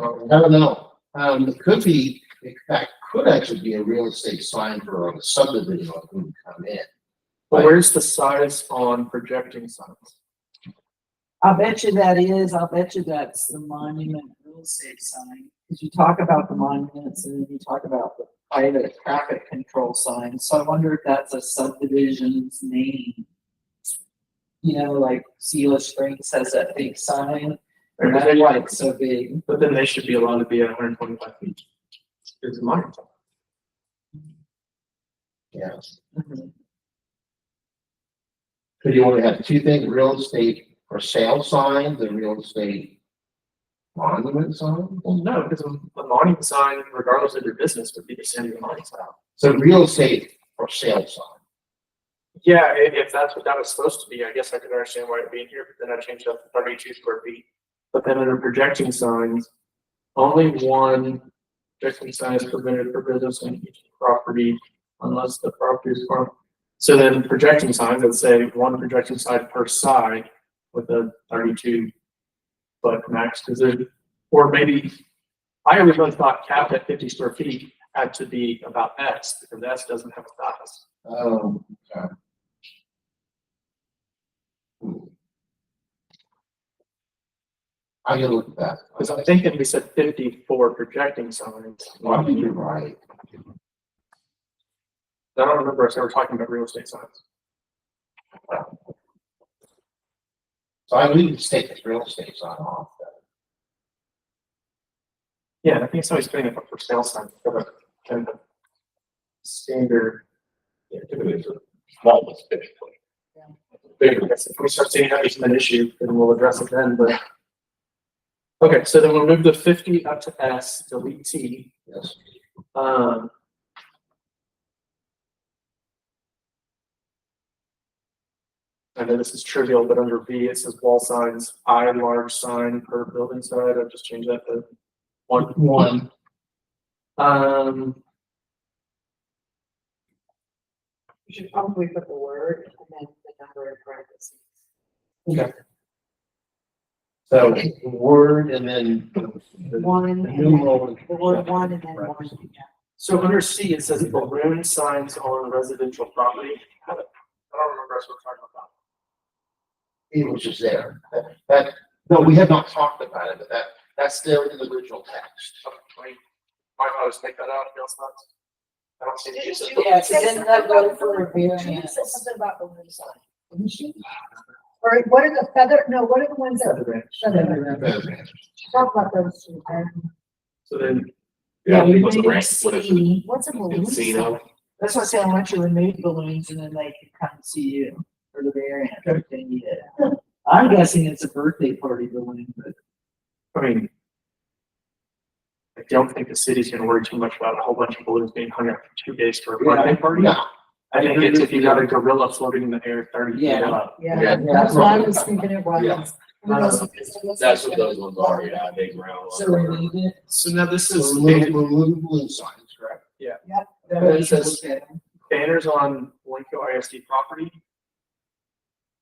I don't know. It could be, that could actually be a real estate sign for a subdivision of who would come in. But where's the size on projecting signs? I'll bet you that is, I'll bet you that's the monument real estate sign. Because you talk about the monuments and then you talk about the private traffic control signs. So I wonder if that's a subdivision's name. You know, like Sealer Springs has that big sign. Or that's why it's so big. But then they should be allowed to be at 125 feet. It's a monument. Yeah. Mhm. So you want to have two things, real estate for sale sign, the real estate monument sign? Well, no, because a monument sign, regardless of your business, would be the same as a monument sign. So real estate for sale sign. Yeah, if that's what that was supposed to be, I guess I could understand why it'd be in here, but then I changed it up to 32 square feet. But then under projecting signs, only one projecting sign is permitted for business on each property unless the property is farm. So then projecting signs that say one projecting sign per side, with a 32 foot max, because there, or maybe, I originally thought capped at 50 square feet had to be about S, because S doesn't have a size. Okay. I gotta look at that. Because I'm thinking we said 50 for projecting signs. Well, I think you're right. I don't remember us ever talking about real estate signs. So I believe it's take this real estate sign off. Yeah, I think somebody's putting up for sale sign for the kind of standard. Yeah, typically it's a small, it's 50 foot. Bigger. If we start seeing that become an issue, then we'll address it then, but. Okay, so then we'll move the 50 up to S, delete T. Yes. Um. I know this is trivial, but under B, it says wall signs, I large sign per building side. I've just changed that to one. Um, You should probably put the word and then the number in parentheses. okay, So the word and then the One and numeral. then, the word one and then one. so under C, it says balloon signs on residential property. I don't remember us talking about It was just there. No, we have not talked about it, but that's there in the original text. that. Might want to take that out, feels nuts. I don't see the use of it. Yeah, so then that go for a She variance. said something about the one sign, didn't she? Or what are the feather, no, what are the ones that, feather, talk about those two, So then, Yeah, we what's the made rank? What is it? C. what's a balloon? Casino. That's what I'm saying, once you remove balloons and then they can come see you for the variant, everything you did. I'm guessing it's a birthday party balloon, but I mean, I don't think the city's gonna worry too much about a whole bunch of balloons being hung up for 2 days for a birthday party. No, I think it's if you got a gorilla floating in the air 30 feet Yeah. up. Yeah, that's what I was thinking it was. Yeah. That's what those ones are, yeah, big round so ones. remove it. So now this so is remove balloon signs, correct? That It says- makes it banners on Waco ISD property.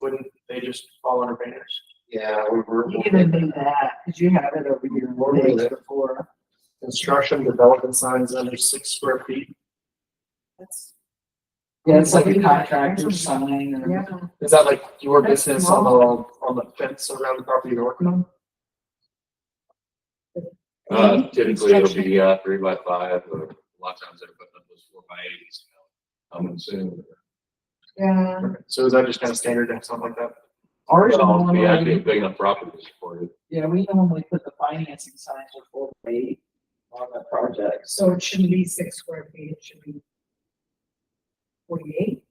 Wouldn't they just fall under banners? Yeah, we're. You can remove that, because you have it over your page before. Construction development signs under 6 square feet. Yeah, it's like a contractor sign or. Yeah, Is that like your That's business small. on the fence around the property you're working on? Typically it'll be 3 by 5, or a lot of times they're putting up those 4 by 8s. Coming soon. yeah. So is that just kind of standard and something like that? Ours So, yeah, it'd be a normally, big enough property to support it. yeah, we normally put the financing signs with 4 by 8 on the project. So it shouldn't be 6 square feet, it should be 48,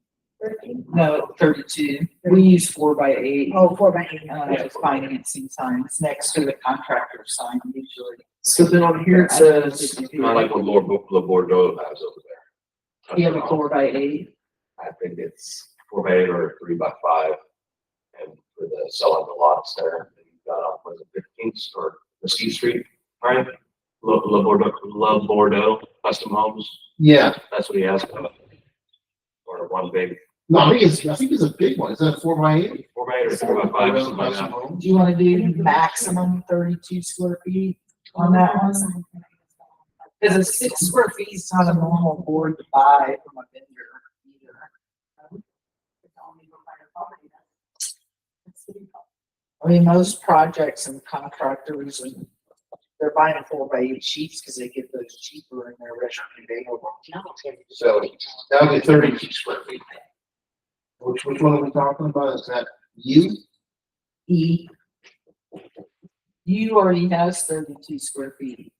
13? No, 32. We use 4 by 8 Oh, 4 by 8. as financing signs next to the contractor sign usually. So then on here it says, Not like what the Bordeaux has over there. You have a 4 by 8. I think it's 4 by 8 or 3 by 5. And for the selling the lots there, was it 15th or Mesquite Street, right? Le Bordeaux Custom Homes, Yeah, that's what he has. Or one big no, I think it's a big one. Is that 4 by 8? 4 by 8 or 3 by 5, something like that. Do you want to do maximum 32 square feet on that one? Because a 6 square feet is not a normal board to buy from a vendor either. I mean, most projects and contractors, and they're buying 4 by 8 sheets because they get those cheaper and they're readily available. So that would be 32 square feet. Which one are we talking about? Is that you? E. You already has 32 square feet.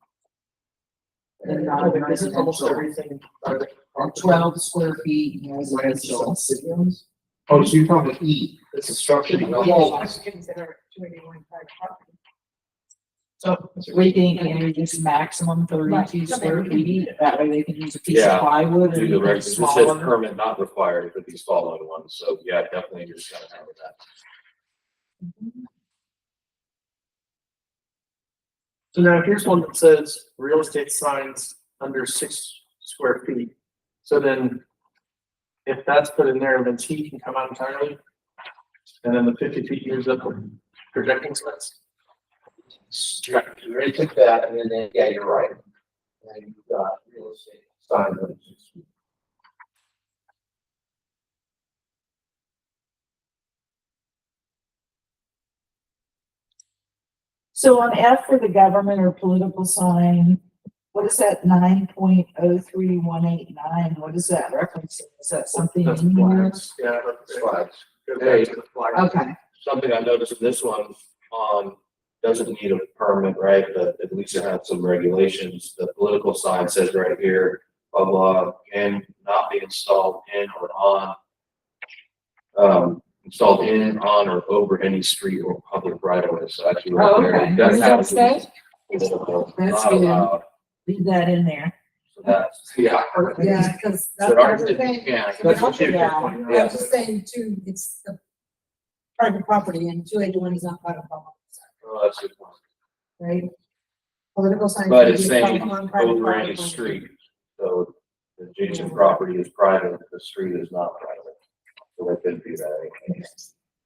And not a this is almost residential. everything. Are they- Or 12 square feet in residential. City ones? Oh, so you're talking E. This is structure Yeah, development. I would consider it 281 private property. So we think maybe just maximum 32 square feet, that way they can use a piece Yeah. of plywood Do and the make it records, it says smaller. permit not required for these following ones, so yeah, definitely you're just gotta have that. So now here's one that says real estate signs under 6 square feet. So then if that's put in there, then T can come out entirely. And then the 50 feet use up for projecting signs. You already took that, and then, yeah, you're right. And you've got real estate sign. So on F for the government or political sign, what is that 9.03189? What is that referencing? Is that something That's in here? flags. Yeah, that's Flags. Go back to the flag. Okay, Something I noticed in this one doesn't need a permit, right? But at least it has some regulations. The political sign says right here, blah, blah, can not be installed in or on, installed in, on, or over any street or public right of way. So actually right Oh, there, okay. it does What does that have. say? Political, That's not good. allowed. leave that in there. So that's, yeah. Yeah, because So that's ours the didn't, thing. yeah. That's what you Yeah. yeah. I was just saying too, it's the private property and 281 is not private property, Oh, that's a good point. right? Political signs. But can it's be saying on private over any property. street. So the adjacent property is private, the street is not private. So that could be that.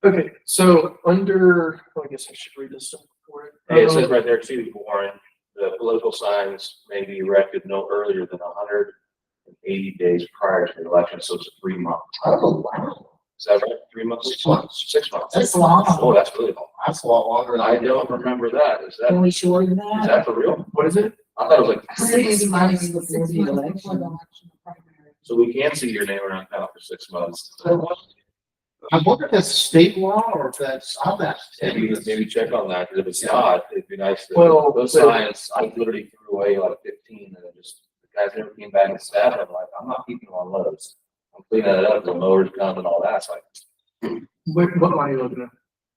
Okay, so under, well, I guess I should read this stuff for it. Hey, it says right there too, Warren, the political signs may be erected no earlier than 180 days prior to the election, so it's a 3 month. Oh, wow. Is that right? 3 months? 6 months. 6 months. That's long. Oh, that's really long. That's a lot longer than I don't remember that. Is Can that, we shorten is that? that for real? What is it? I thought it was like, 6 months 6 before the months before the election. election, the primary. so we can't see your name around town for 6 months. I wonder if that's state law or if that's, I'll ask. Maybe check on that, because if it's not, it'd be nice to, Well, those so- signs, I literally threw away like 15 and it just, the guys never came back and stabbed them, like, I'm not keeping them on loads. I'm cleaning it up, the mowers come and all that, it's like, What line are you looking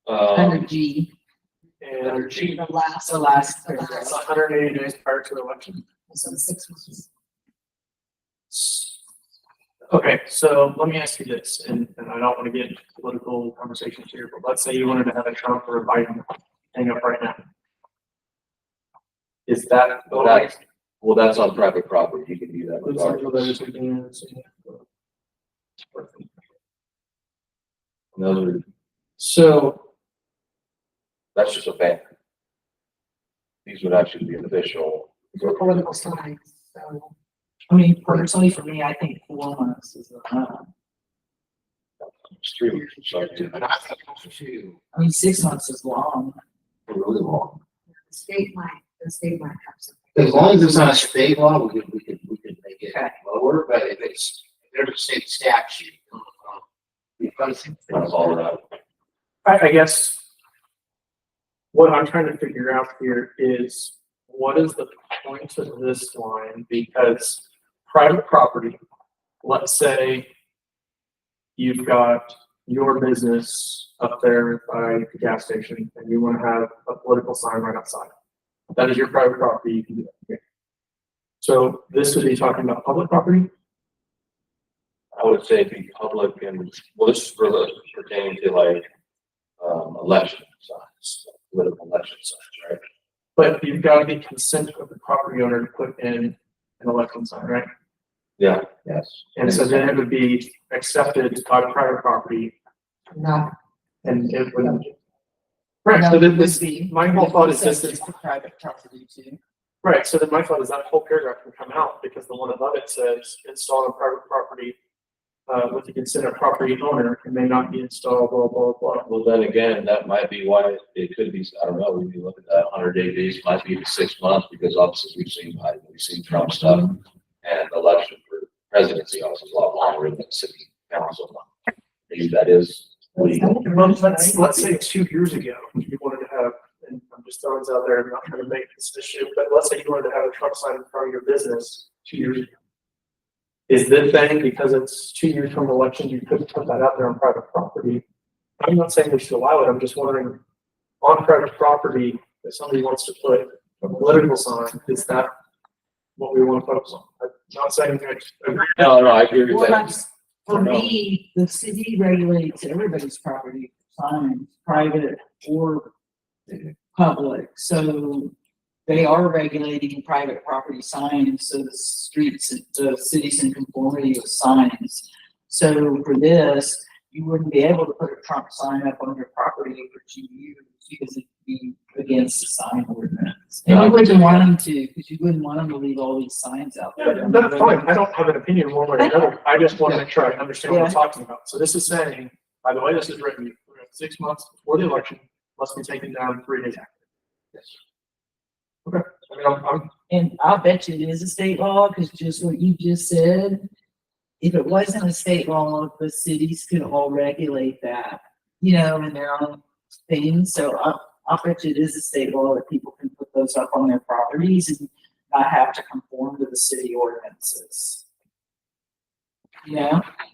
at? Under G, And G, The last. the last the paragraph. it's 180 days prior to the election. So 6 months. Okay, so let me ask you this, and I don't want to get into political conversations here, but let's say you wanted to have a Trump or a Biden hang up right now. Is that? well, that's on private property, you can do that Looks like regardless. those again, so, Those are, So, that's just a ban. These would actually be official. For political signs, so. I mean, personally, for me, I think 4 months is enough. It's 3 weeks, sorry, too. And I think those two I mean, 6 months is long. are really long. The state might have something. As long as it's not a state law, we could make it Okay. lower, but if it's, if there's a state statute. Because. That's all that. I guess what I'm trying to figure out here is what is the point of this line? Because private property, let's say you've got your business up there by the gas station and you want to have a political sign right outside. That is your private property, you can do that. Okay. So this would be talking about public property? I would say be public and, well, this is pertaining to like, election signs, political election signs, right? But you've got to be consent of the property owner to put in an election sign, right? Yeah. Yes. And so then it would be accepted by private property No. and it would. Right, so then this, my whole thought is this, For private property too. right, so then my thought is that whole paragraph can come out because the one above it says installed on private property. With the consent of property owner, it may not be installed, blah, blah, blah. Well, then again, that might be why it could be, I don't know, when you look at that 100-day days, might be 6 months, because obviously we've seen Biden, we've seen Trump stuff. And election for presidency obviously is a lot longer than city council. Maybe that is legal. Well, let's say 2 years ago, you wanted to have, and I'm just throwing this out there, I'm not trying to make this issue, but let's say you wanted to have a Trump sign in front of your business 2 years ago. Is this thing, because it's 2 years from the election, you couldn't put that out there on private property? I'm not saying we should allow it, I'm just wondering, on private property, if somebody wants to put a political sign, is that what we want to focus on? I'm not saying I agree. No, I agree with Well, that. that's, for me, the city regulates everybody's property signs, private or public. So they are regulating private property signs, so the streets, the city's in conformity with signs. So for this, you wouldn't be able to put a Trump sign up on your property for 2 years because it'd be against the sign ordinance. And you wouldn't want them to, because you wouldn't want them to leave all these signs out Yeah, there. that's fine. I don't have an opinion one way or another. I just want to make sure I understand what we're talking about. So this is saying, by the way this is written, 6 months before the election, must be taken down 3 days after. Yes. Okay. I mean, I'm And I'll bet you it is a state law, because just what you just said, if it wasn't a state law, the cities could all regulate that, in their own things. So I'll bet you it is a state law that people can put those up on their properties and not have to conform to the city ordinances.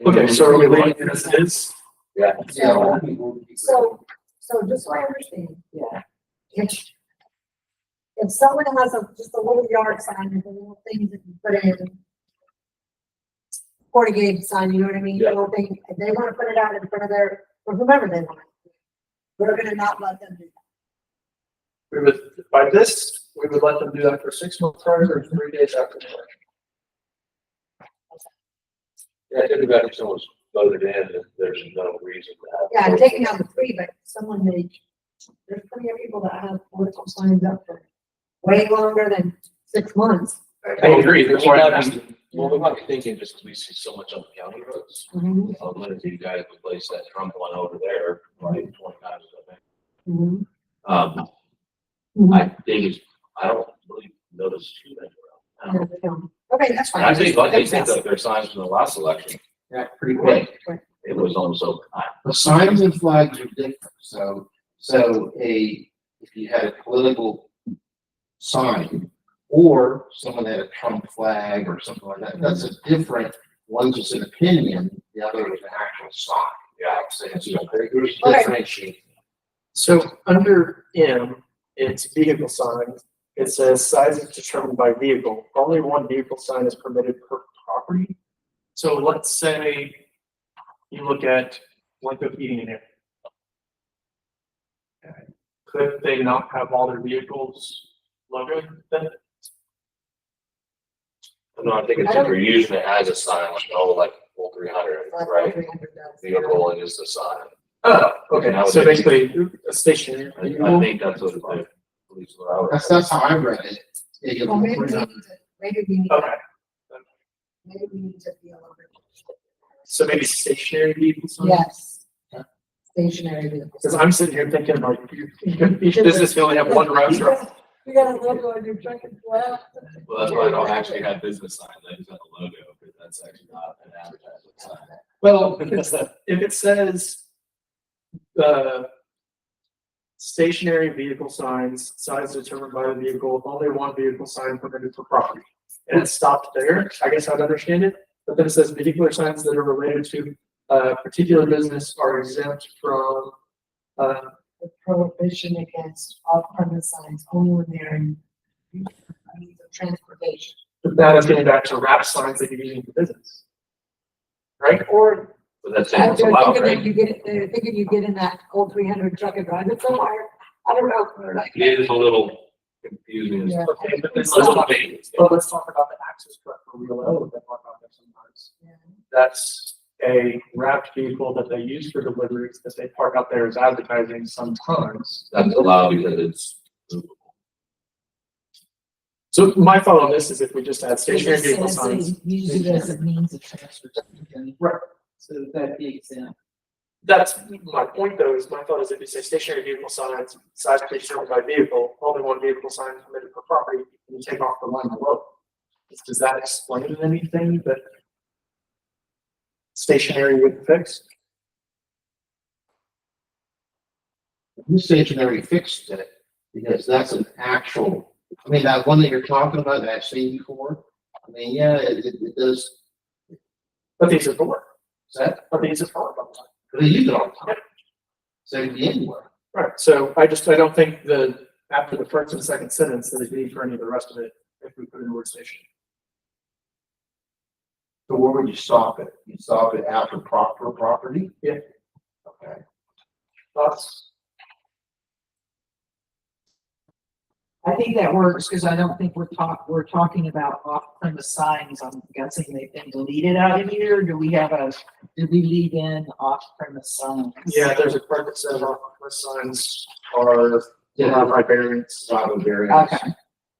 okay, so are we leaving it as it is? Yeah. Yeah. So just so I understand, Yeah. if someone has just a little yard sign with the little things that you put in, corrugated sign, you know what I mean? Yeah. Little thing, if they wanna put it out in front of their, or whomever they want, we're gonna not let them do that. We would, by this, we would let them do that for 6 months prior or 3 days after the election. Yeah, I think about if someone's voted in, and there's no reason to have. Yeah, I'm taking out the 3, but someone may, there's plenty of people that have political signs up for way longer than 6 months. I agree. That's why I'm asking. Well, we might be thinking just because we see so much on the county roads. Mhm, When if you guys replace that Trump one over there, like 20 times, I think. mhm, Um, mhm. I think it's, I don't really notice too many around. Okay, that's fine. And I think, like, they think that their signs from the last election, Yeah, pretty quick. it was almost overnight. The signs and flags are different, so if you had a political sign, or someone had a Trump flag or something like that, that's a different, one's just an opinion, the other is an actual sign. Yeah, so it's differentiate. So under M, it's vehicle signs. It says size is determined by vehicle. Only one vehicle sign is permitted per property. So let's say you look at Lincoln Heating and Air. Could they not have all their vehicles logoed then? No, I think it's if you're using it as a sign, like full 300, right? Vehicle and just a sign. Oh, okay. That would So be- basically a stationary. I think that's what the police were out. That's how I read it. They give Well, them maybe we 300. need to, maybe we need, Okay. maybe we need to be a little bit. So maybe stationary vehicle signs? Yes. Stationary vehicles. Because I'm sitting here thinking like, each business can only have one restaurant. You got a logo on your truck and flat. Well, that's why I don't actually have business signs, I just have a logo, because that's actually not an advertisement sign. Well, if it says, stationary vehicle signs, size determined by the vehicle, only one vehicle sign permitted per property. And it stopped there, I guess I'd understand it, but then it says vehicular signs that are related to a particular business are exempt from, The prohibition against off-premise signs only when they're in means of transportation. that is getting back to wrap signs that you're using for business. Right? Or But that's they're it's allowed, thinking right? that you get it, they're thinking you get in that old 300 truck and drive it somewhere. I don't know. We're like- It is a little confusing. Yeah. Okay, but then It's a little let's, big. but let's talk about the access truck for Real L that talk about that sometimes. That's a wrapped vehicle that they use for deliveries that they park out there as advertising sometimes. That's allowed because it's. So my thought on this is if we just add stationary It vehicle says signs, they use it as a means of transportation. Right. So that'd be exempt. that's my point though, is my thought is if you say stationary vehicle signs, size to be determined by vehicle, only one vehicle sign permitted per property, and you take off the line below. Does that explain anything that stationary would fix? The stationary fixed it, because that's an actual, I mean, that one that you're talking about that I've seen before, I mean, yeah, it does, But these are for work. is that, But these are for work all the time. they use it all the time. So it can be anywhere. Right, so I don't think after the first and second sentence, there's need for any of the rest of it if we put in the word station. So where would you stop it? You stop it after proper property? Yeah. Okay. Thoughts? I think that works, because I don't think we're talking about off-premise signs. I'm guessing they've been deleted out of here. Did we leave in off-premise signs? Yeah, there's a part that says off-premise signs are, by variance. Not a variance. Okay,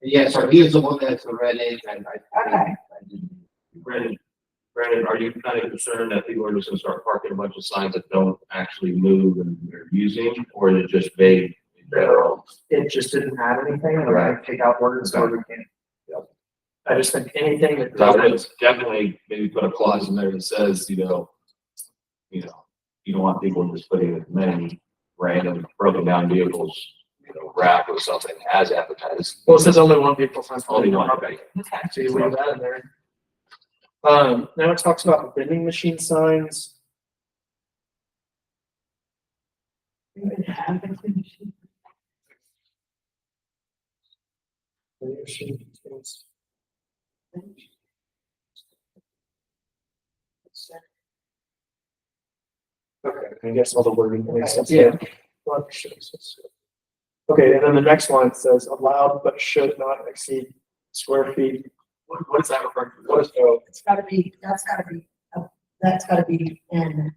Yeah, so he is the one that's the red ink and I. Okay. I didn't- Brandon, are you kind of concerned that people are just gonna start parking a bunch of signs that don't actually move and they're using, or is it just vague in general? It just didn't have anything, and I take out words where we can. Yep. I just think anything that. So I would definitely maybe put a clause in there that says, you don't want people just putting as many random broken down vehicles, wrapped with something as advertised. Well, it says only one vehicle sign. Only one, okay. okay. So you leave that in there. Now it talks about vending machine signs. Vending machine signs. Okay, I guess all the wording makes sense. Yeah. Okay, and then the next line says allowed but should not exceed square feet. What is that referring to? What is, It's gotta be, that's gotta be N.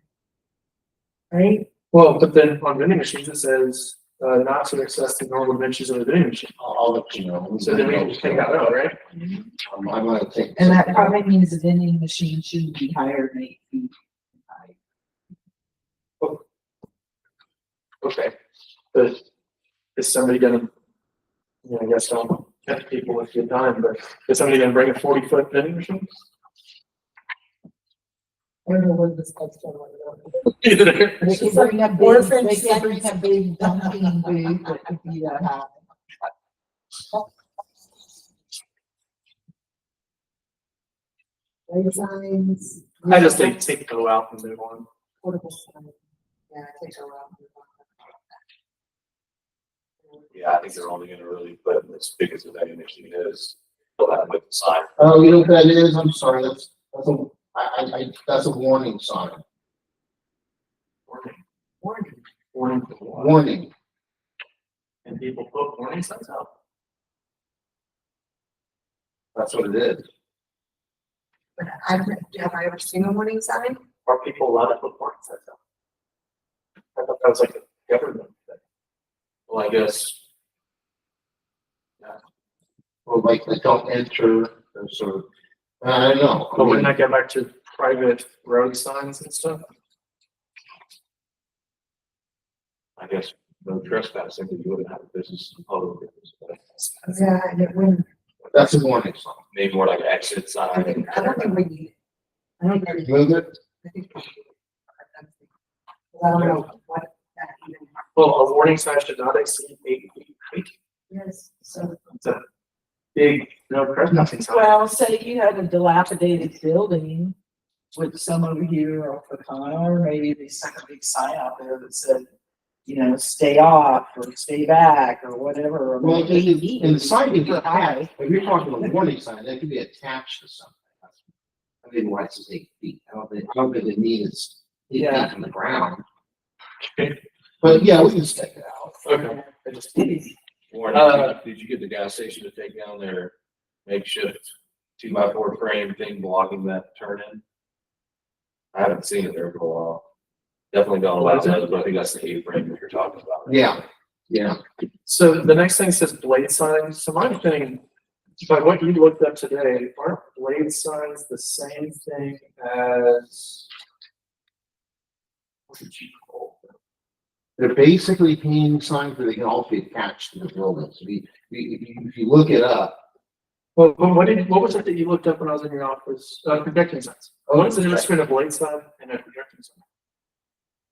Right? well, but then on vending machines, it says, not to excess the normal dimensions of the vending machine. I'll let you know. So then we can just take that out, right? I'm gonna take. And that probably means the vending machine shouldn't be higher than 8 feet high. Okay. But is somebody gonna, I guess don't tempt people if you time, but is somebody gonna bring a 40-foot vending machine? I don't know what this text on. Either. They can bring a big, they can bring a big dumping booth that could be that high. Light signs. I just think take go out and move on. Portable sign. Yeah, take a out. Yeah, I think they're only gonna really put as big as the vending machine is, fill that with the sign. Oh, you know what that is? I'm sorry, that's a warning sign. Warning. Warning. And people put warning signs out. That's what it is. But have I ever seen a warning sign? Are people allowed to put warning signs out? I thought that was like a government thing. Well, I guess, Or like they don't enter, or sort of, I don't know. But wouldn't that get back to private road signs and stuff? I guess no trespassing, because you wouldn't have a business in public. Yeah, and it wouldn't, That's a warning sign. Maybe more like an exit I sign. don't think we need it. I don't think. Move it. I think we should. I don't know what that even, Well, a warning sign should not exceed 8 feet. yes, so. It's a big no trespassing sign. Well, say you had a dilapidated building with some over here off the corner, or maybe they stuck a big sign out there that said, stay off or stay back or whatever. or Well, maybe 8 feet in the is sign, you super can high. attach, if you're talking a warning sign, that could be attached to something. I mean, why it says 8 feet. I don't think it means 8 Yeah. feet from the ground. But yeah, we can stick it out. Okay. I just- Or did you get the gas station to take down their makeshift 2x4 frame thing blocking that turn in? I haven't seen it there for a while. Definitely don't allow that, but I think that's the A-frame that you're talking about. Yeah, yeah. So the next thing says blade signs. So my understanding, by what you looked up today, aren't blade signs the same thing as? What did you call them? They're basically painting signs, but they can also be attached to the buildings. If you look it up. Well, what was it that you looked up when I was in your office? Projecting signs. What is the difference between a blade sign and a projecting sign?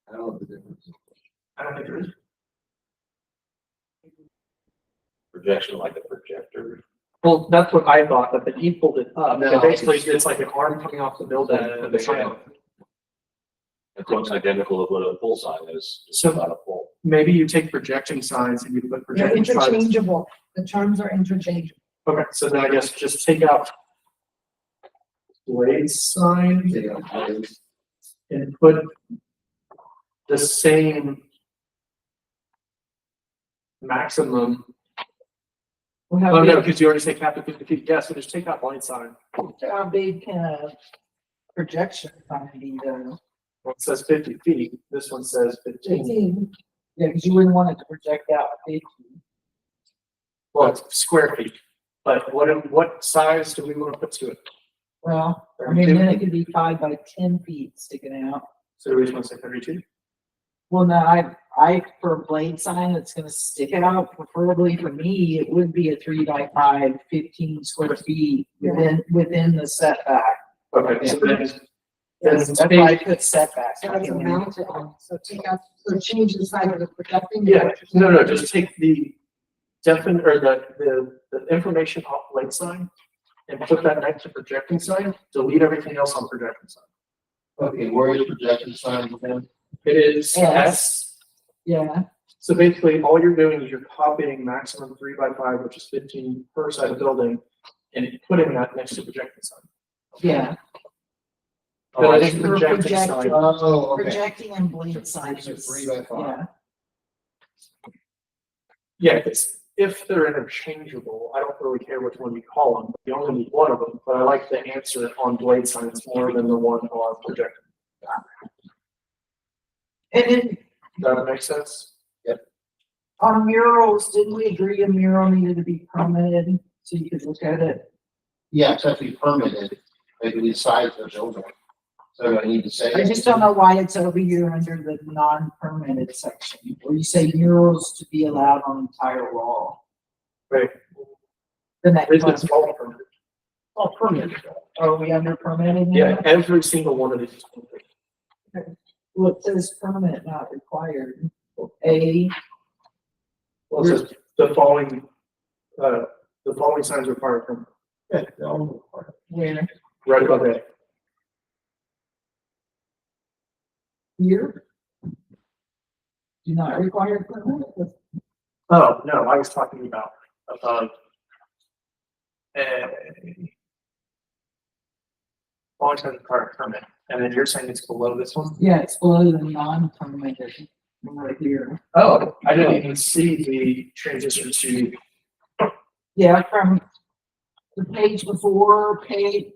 I don't know what the difference is. I don't think there is. Projection like a projector. Well, that's what I thought, but then he pulled it up. No, And basically, it's like an arm coming off the building. Uh, with the sign. It looks identical to what a full sign is, just So- not a full. Maybe you take projecting signs and you put They're projecting signs. interchangeable, the terms are interchangeable. Okay, so then I guess just take out blade sign Yeah, and put the same maximum Well, Oh, no, because you already say cap at 50 feet. Yeah, so just take that line sign. how big can a projection sign be though? Well, it says 50 feet. This one says 15. 15. Yeah, because you wouldn't want it to project out 50. Well, it's square feet. But what size do we want to put to it? Well, I mean, then it could be 5 by 10 feet sticking out. So do we just want to say 32? Well, no, for a blade sign that's gonna stick out, preferably for me, it would be a 3 by 5, 15 square feet within the setback. Okay, so then, That's why I put setback. So it's a mounted on, so take out, so change the size of the projecting. yeah, no, just take the or the information off blade sign and put that next to projecting sign, delete everything else on projecting sign. Okay, where is projection sign again? It is Yes. S. Yeah, So basically, all you're doing is you're copying maximum 3 by 5, which is 15 per side of building, and putting that next to projecting sign. yeah. But I think For projecting projecting. sign, Oh, okay. Projecting and blade signs. So 3 by 5. Yeah, yeah, if they're interchangeable, I don't really care which one you call them. You only need one of them, but I like the answer on blade signs more than the one on projecting. and then Does that make sense? on murals, didn't we agree a mural needed to be permitted so you could look at it? Yeah, it's actually permitted, maybe the size of the building. So I need to say. I just don't know why it's over here under the non-permitted section, where you say murals to be allowed on entire wall. Right. The next It's one. all permitted. Oh, permitted. Are we under permitted now? Yeah, every single one of these is permitted. Well, it says permit not required. A, Well, it says the following signs require a permit, Yeah, they're all required. where? right above it. Here? Do not require permit? Oh, no, I was talking about above. Following signs require a permit, and then you're saying it's below this one? Yeah, it's below the non-permitted, right here. Oh, I didn't even see the transition to, Yeah, from the page before, page,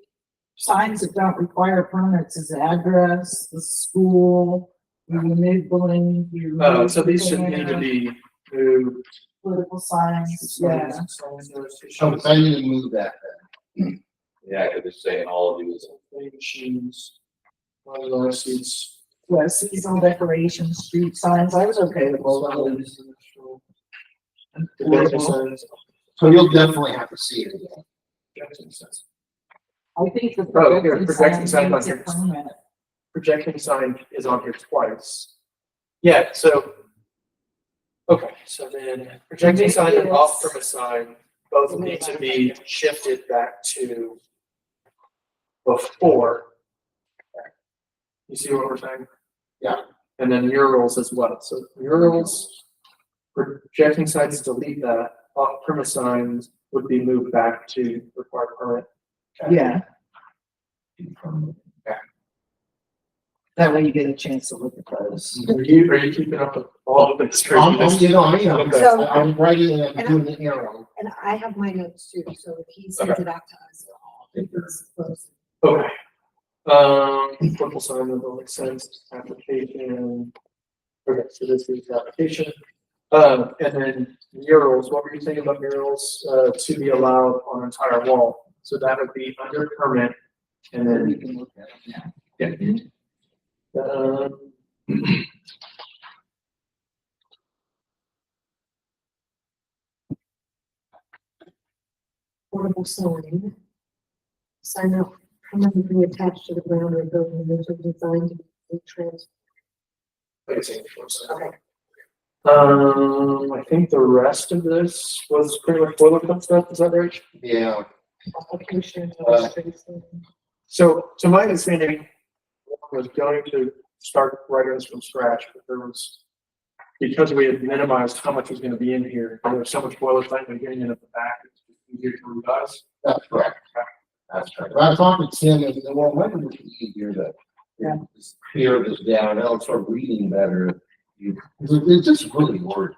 signs that don't require permits is the address, the school, you remove building, you oh, remove so these should need to be moved. political signs, yeah. So I need to move that then. Yeah, I could just say in all of these. Machines. Seats. Yeah, seasonal decorations, street signs, I was okay with all of those. Projecting signs. So you'll definitely have to see it again. Projecting signs. I think the Oh, here, projecting projecting sign sign needs a like permit. Projecting sign is on here twice. Yeah, so. Okay, so then projecting sign and off premise sign both need to be shifted back to before. You see what we're saying? Yeah. And then murals as well. So murals, projecting signs, delete that. Off premise signs would be moved back to required permit. Yeah. That way you get a chance to look at those. Are you keeping up with all of this? You know, I am. Okay. So- I'm writing and I'm doing the arrow. And I have my notes too, so if he sends it out to us, it's close. Okay. Purple sign that makes sense, application. Okay, so this is the application. And then murals, what were you thinking about murals, to be allowed on entire wall? So that would be under permit and We then, can look at it, yeah. Portable sign. Sign up, permanently attached to the ground or building, which is designed to be trans. Okay. I think the rest of this was pretty much boilerplate stuff, is that right? Yeah. Application. So, to my understanding, I was going to start writing this from scratch, but there was, because we had minimized how much was gonna be in here, there was so much boilerplate and getting it at the back, it's easier to revise. That's correct. That's correct. When I talked to Tim, and he said, well, when would it be easier to Yeah. just clear this down, I'll start reading better. It's just really hard.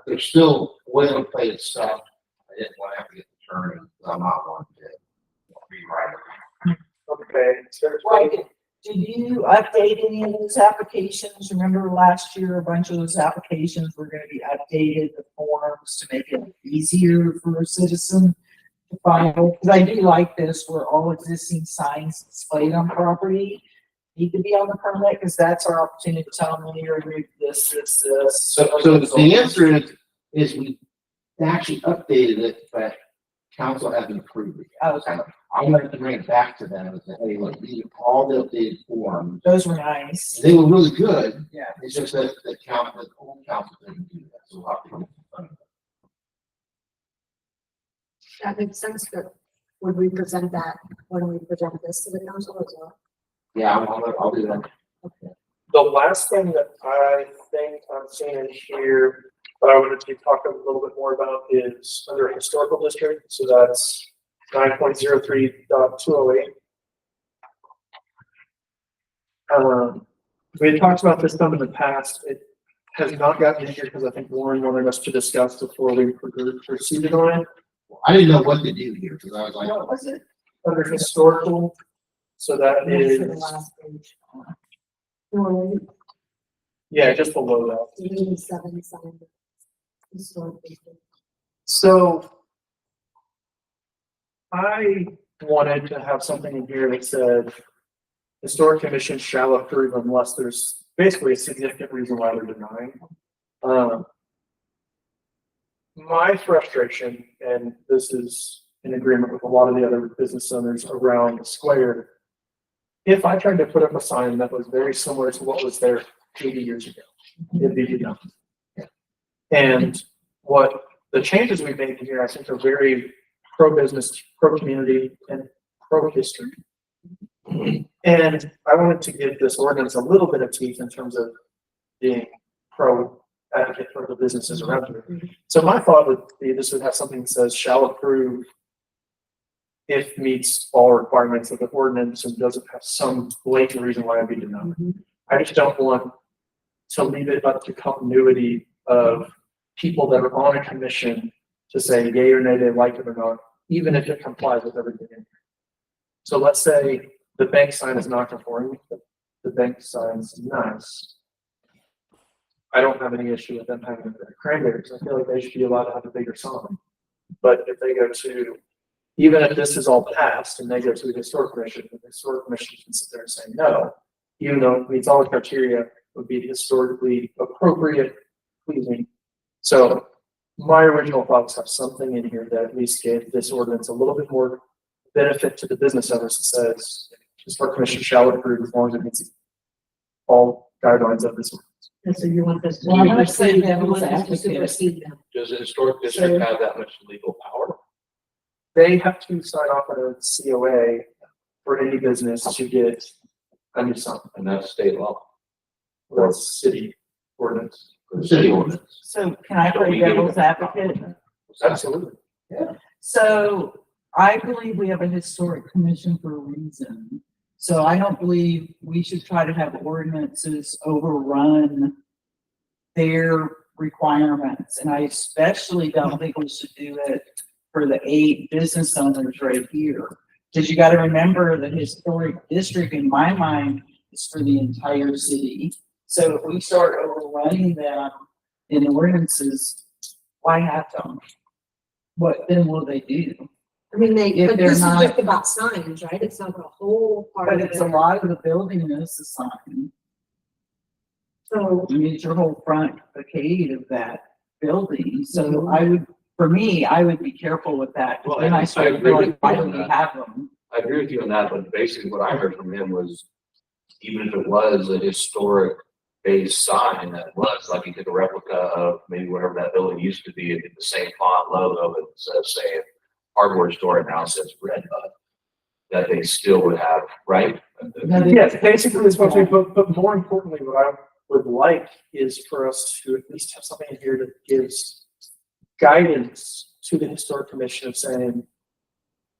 There's still boilerplate stuff I didn't want to have to get the attorney, because I'm not one to rewrite it. Okay. So there's Right, did you update any of those applications? Remember last year, a bunch of those applications were gonna be updated, the forms to make it easier for a citizen to file? Because I do like this, where all existing signs displayed on property need to be on the permit, because that's our opportunity to tell them, you remove this. So the answer is we actually updated it, but council hasn't approved it. Okay, I'm going to bring it back to them and say, hey, look, these are all the updated forms. those were nice. They were really good. Yeah. It's just that the old council didn't do that, so we'll have to come up with That makes sense, but would we present that when we present this to the council as well? yeah, I'll do that. Okay. the last thing that I think I'm seeing in here, that I wanted to talk a little bit more about is under historical district, so that's 9.03.208. We had talked about this stuff in the past. It has not gotten in here because I think Warren wanted us to discuss before we proceeded on it. I didn't know what to do here, because I was like, What was it? Under historical, so that Next to the is, last page. Or yeah, just below that. 87 sign. Historic district. So I wanted to have something in here that said historic commission shall approve unless there's basically a significant reason why they're denying. My frustration, and this is in agreement with a lot of the other business owners around the square, if I tried to put up a sign that was very similar to what was there 80 years ago, it'd be denied. And what the changes we've made here, I think, are very pro-business, pro-community, and pro-history. And I wanted to give this ordinance a little bit of teeth in terms of being pro-advocate for the businesses around here. So my thought would be this would have something that says shall approve if meets all requirements of the ordinance and doesn't have some blatant reason why it'd be denied. I just don't want to leave it up to continuity of people that are on a commission to say yay or nay, they like it or not, even if it complies with everything in here. So let's say the bank sign is not conforming, but the bank sign's nice. I don't have any issue with them having the cranberries. I feel like they should be allowed to have a bigger sign. But if they go to, even if this is all passed and they go to the historic commission, the historic commission can sit there and say no, even though it meets all the criteria, would be historically appropriate, pleasing. So my original thought was have something in here that at least gave this ordinance a little bit more benefit to the business owners that says historic commission shall approve as long as it meets all guidelines of this. And so you want this to Well, I'm gonna supersede say them, you devil's want this to advocate. supersede them. Does the historic district have that much legal power? They have to sign off on a COA for any business to get a new sign. And that's state law. Or city ordinance. For the city ordinance. So can I play devil's advocate? Absolutely. So I believe we have a historic commission for a reason. So I don't believe we should try to have ordinances overrun their requirements. And I especially don't think we should do it for the 8 business owners right here. Because you got to remember the historic district, in my mind, is for the entire city. So if we start overrunning them in ordinances, why have them? What then will they do? I mean, If but they're this is not- just about signs, right? It's not the whole part But of it's a it. lot of the building is a sign. So, I mean, it's your whole front facade of that building. So I would, for me, I would be careful with that. Well, Then I I start agree with going, you why on do we that. have them? I agree with you on that, but basically what I heard from him was, even if it was a historic based sign that was, like he did a replica of maybe whatever that building used to be, and did the same font logo, but instead of saying hardware store, it now says Red Bud, that they still would have, right? Yes, basically is what we, but more importantly, what I would like is for us to at least have something in here that gives guidance to the historic commission of saying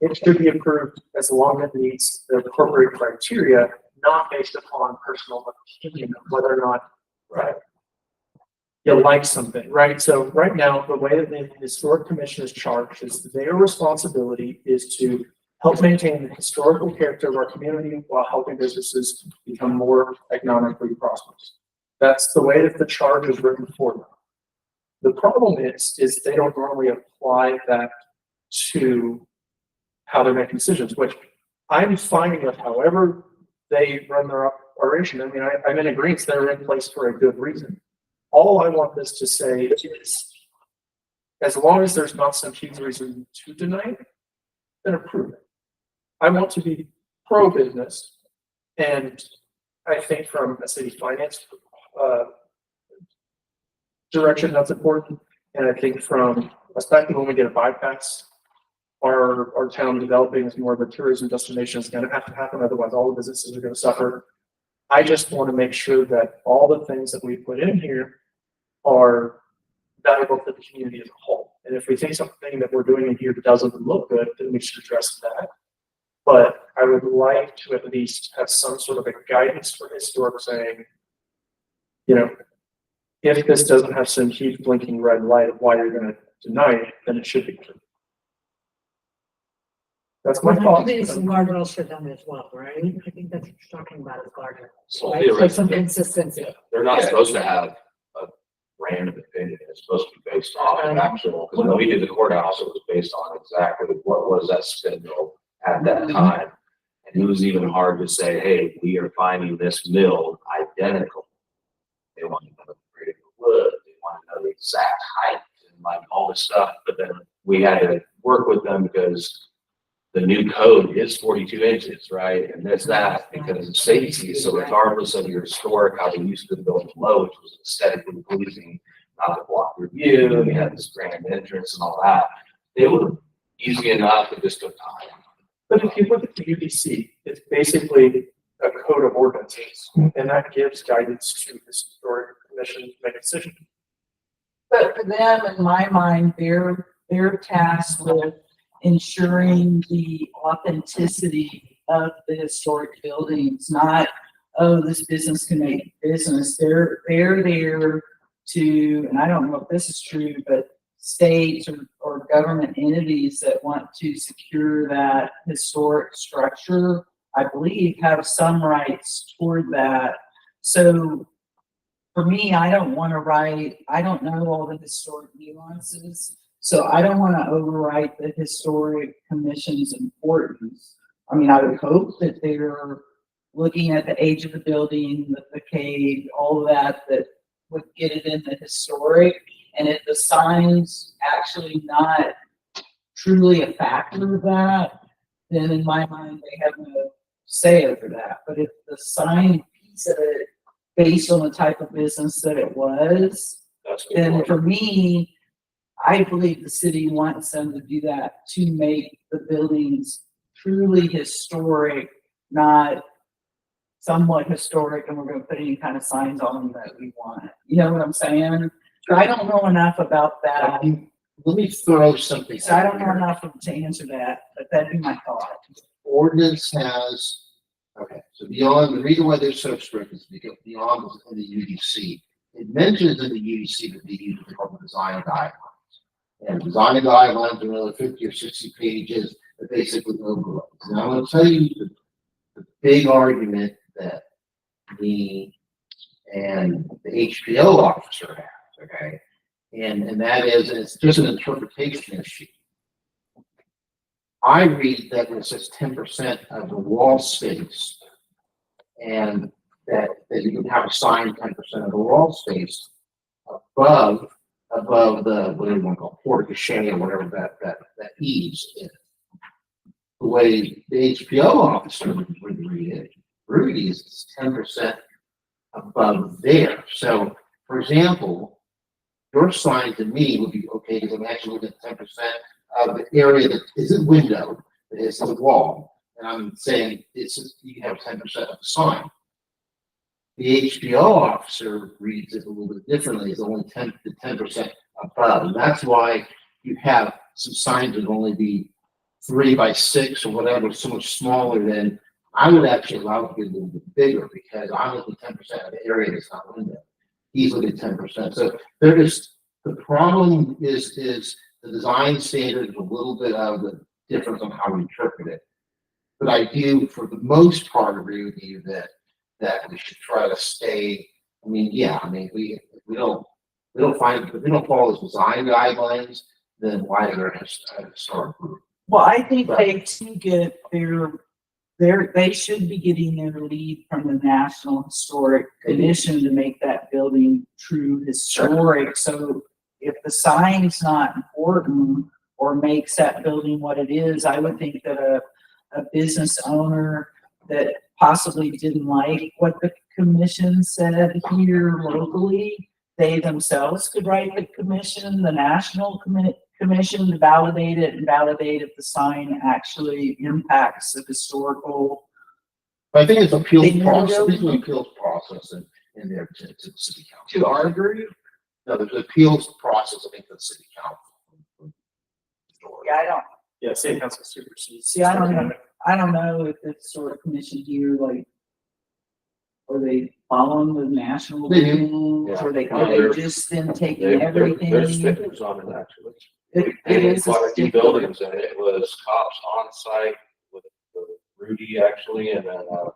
it should be approved as long as it meets the appropriate criteria, not based upon personal opinion of whether or not, right? you like something, right? So right now, the way that the historic commission is charged is their responsibility is to help maintain the historical character of our community while helping businesses become more economically prosperous. That's the way that the charge is written for them. The problem is they don't normally apply that to how they're making decisions, which I'm fine with however they run their operation. I mean, I'm in agreement they're in place for a good reason. All I want this to say is, as long as there's not some huge reason to deny it, then approve it. I want to be pro-business, and I think from a city finance direction, that's important. And I think from, especially when we get a bypass, our town developing as more of a tourism destination is going to have to happen. Otherwise, all the businesses are going to suffer. I just want to make sure that all the things that we put in here are valuable to the community as a whole. And if we think something that we're doing in here doesn't look good, then we should address that. But I would like to at least have some sort of a guidance for historic saying, you know, if this doesn't have some huge blinking red light of why you're going to deny it, then it should be true. That's my Well, I thought. think some guardrails for them as well, right? I think that's what you're talking about is guardrails. So Right, so some theoretically, consistency. yeah, they're not supposed to have a random opinion. It's supposed to be based off of actual, because when we did the courthouse, it was based on exactly what was that spindle at that time. And it was even hard to say, hey, we are finding this mill identical. They want to know the grade of the wood, they want to know the exact height and like all this stuff. But then we had to work with them because the new code is 42 inches, right? And there's that because of safety. So regardless of your historic, how they used to build below, which was aesthetically pleasing, not to block your view, and you had this grand entrance and all that, they were easy enough, it just took time. But if you look at the UDC, it's basically a code of ordinances, and that gives guidance to the historic commission to make a decision. But for them, in my mind, they're tasked with ensuring the authenticity of the historic buildings, not, oh, this business can make business. They're there to, and I don't know if this is true, but states or government entities that want to secure that historic structure, I believe, have some rights toward that. So for me, I don't want to write, I don't know all the historic nuances, so I don't want to overwrite the historic commission's importance. I mean, I would hope that they're looking at the age of the building, the cave, all of that would get it in the historic. And if the sign's actually not truly a factor of that, then in my mind, they have no say over that. But if the sign piece of it, based on the type of business that it was, That's good. then for me, I believe the city wants them to do that to make the buildings truly historic, not somewhat historic, and we're going to put any kind of signs on them that we want. You know what I'm saying? I don't know enough about that. Let me throw something. So I don't know out here. enough to answer that, but that'd be my thought. Ordinance has, okay, so beyond, the reason why they're so strict is because beyond was in the UDC. It mentions in the UDC that they use the public design guidelines. And design guidelines are another 50 or 60 pages that basically overlay. And I'm gonna tell you the big argument that me and the HPO officer has, okay? And that is, and it's just an interpretation issue. I read that it says 10% of the wall space, and that you can have a sign 10% of the wall space above the, what do you want to call it, porte cochere or whatever that eaves is. The way the HPO officer would read it, Rudy is 10% above there. So, for example, your sign to me would be okay because I'm actually looking at 10% of the area that isn't window, that is the wall. And I'm saying you have 10% of the sign. The HPO officer reads it a little bit differently. It's only 10% above. And that's why you have some signs that only be 3 by 6 or whatever, so much smaller than I would actually allow it to be a little bit bigger because I'm looking 10% of the area that's not window. he's looking at 10%. So there is, the problem is the design standard is a little bit of the difference on how we interpret it. But I do, for the most part, agree with you that we should try to stay, I mean, yeah, I mean, we don't find, if we don't follow the design guidelines, then why is there a historic group? Well, I think they to get they should be getting their lead from the National Historic Commission to make that building true historic. So if the sign's not important or makes that building what it is, I would think that a business owner that possibly didn't like what the commission said here locally, they themselves could write the commission, the national commission to validate it and validate if the sign actually impacts the historical. But I think it's appeals They never process, go- there's an appeals process in there to the city council. To our group? No, there's an appeals process, I think, to the city council. Yeah, I don't, Yeah, city council supersedes. see, I don't know if the historic commission here, like, are they following the national They do. rules, or Yeah. are they just then taking everything? There's stickers on it, actually. It Painted is a quite a few sticker. buildings, and it was cops on site with Rudy, actually, and then, I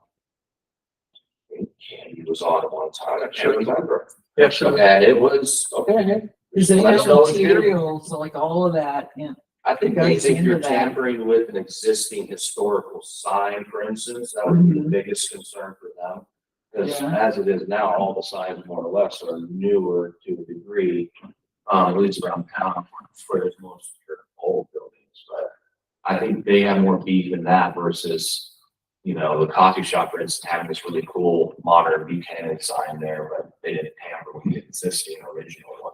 think Candy was on at one time, I can't remember. Yeah, sure. And it was, okay, Is it Let's go and get it. materials, like all of that, and I think they Goes think you're into that. tampering with an existing historical sign, for instance, that would be the Mhm. biggest concern for them. Because Yeah. as it is now, all the signs more or less are newer to a degree, at least around town for those most old buildings, but I think they have more beef in that versus, you know, the coffee shop, for instance, having this really cool modern Buchanan sign there, but they didn't tamper with the existing original one.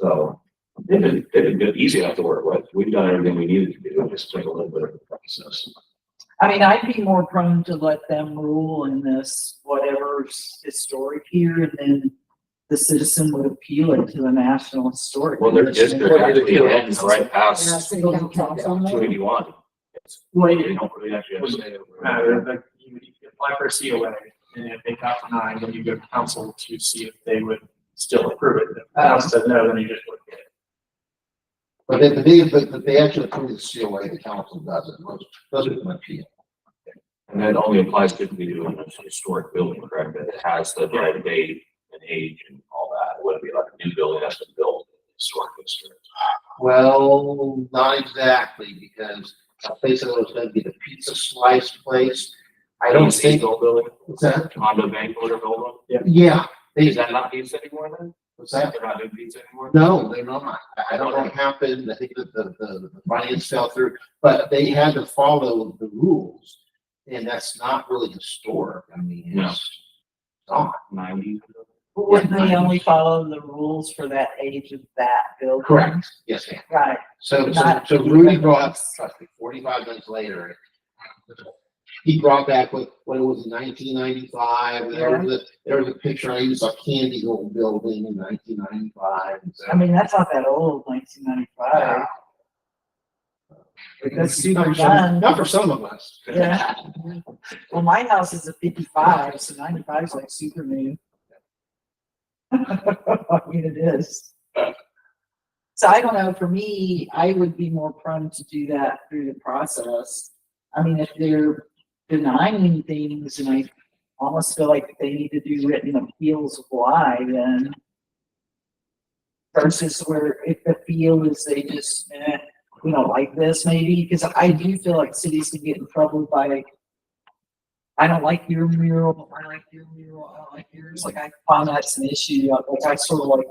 So they've been good, easy enough to work with. We've done everything we needed to do, just took a little bit of the process. I mean, I'd be more prone to let them rule in this, whatever's historic here, and then the citizen would appeal it to the National Historic. Well, their Commission. district actually ends right Yeah, past city council. 281. Well, They don't really actually have to say But you would apply for a COA, and if they got denied, then you go to council to see if they would still approve it. If the council said no, then you just look at it. But they actually approve the COA, the council does it, those are an appeal. And that only applies typically to a historic building, correct? That it has the right date and age and all that. It wouldn't be like a new building that's been built in historic district. Well, not exactly, because a place that was gonna be the pizza slice place, I don't think. Old building, What's that? condo bank building. Yeah, Is that not pizza anymore then? what's that? They're not doing pizza anymore? No, they're not. I don't know what happened. I think that the finance fell through, but they had to follow the rules. And that's not really historic. I mean, No. it's not. 90. But wouldn't they only follow the rules for that age of that building? Correct. Yes, ma'am. Right. So Not- Rudy brought, trust me, 45 minutes later, he brought back what it was in 1995. There was a picture. I used a Candy Gold building in 1995. And so- I mean, that's not that old, 1995. That's super fun. Not for some of us. Yeah. Well, my house is a 55, so 95 is like super new. I mean, it is. So I don't know, for me, I would be more prone to do that through the process. I mean, if they're denying things and I almost feel like they need to do written appeals of why, then versus where if the feel is they just, we don't like this maybe, because I do feel like cities can get in trouble by, I don't like your mural, I like your mural, I don't like yours, like I find that's an issue, like I sort of like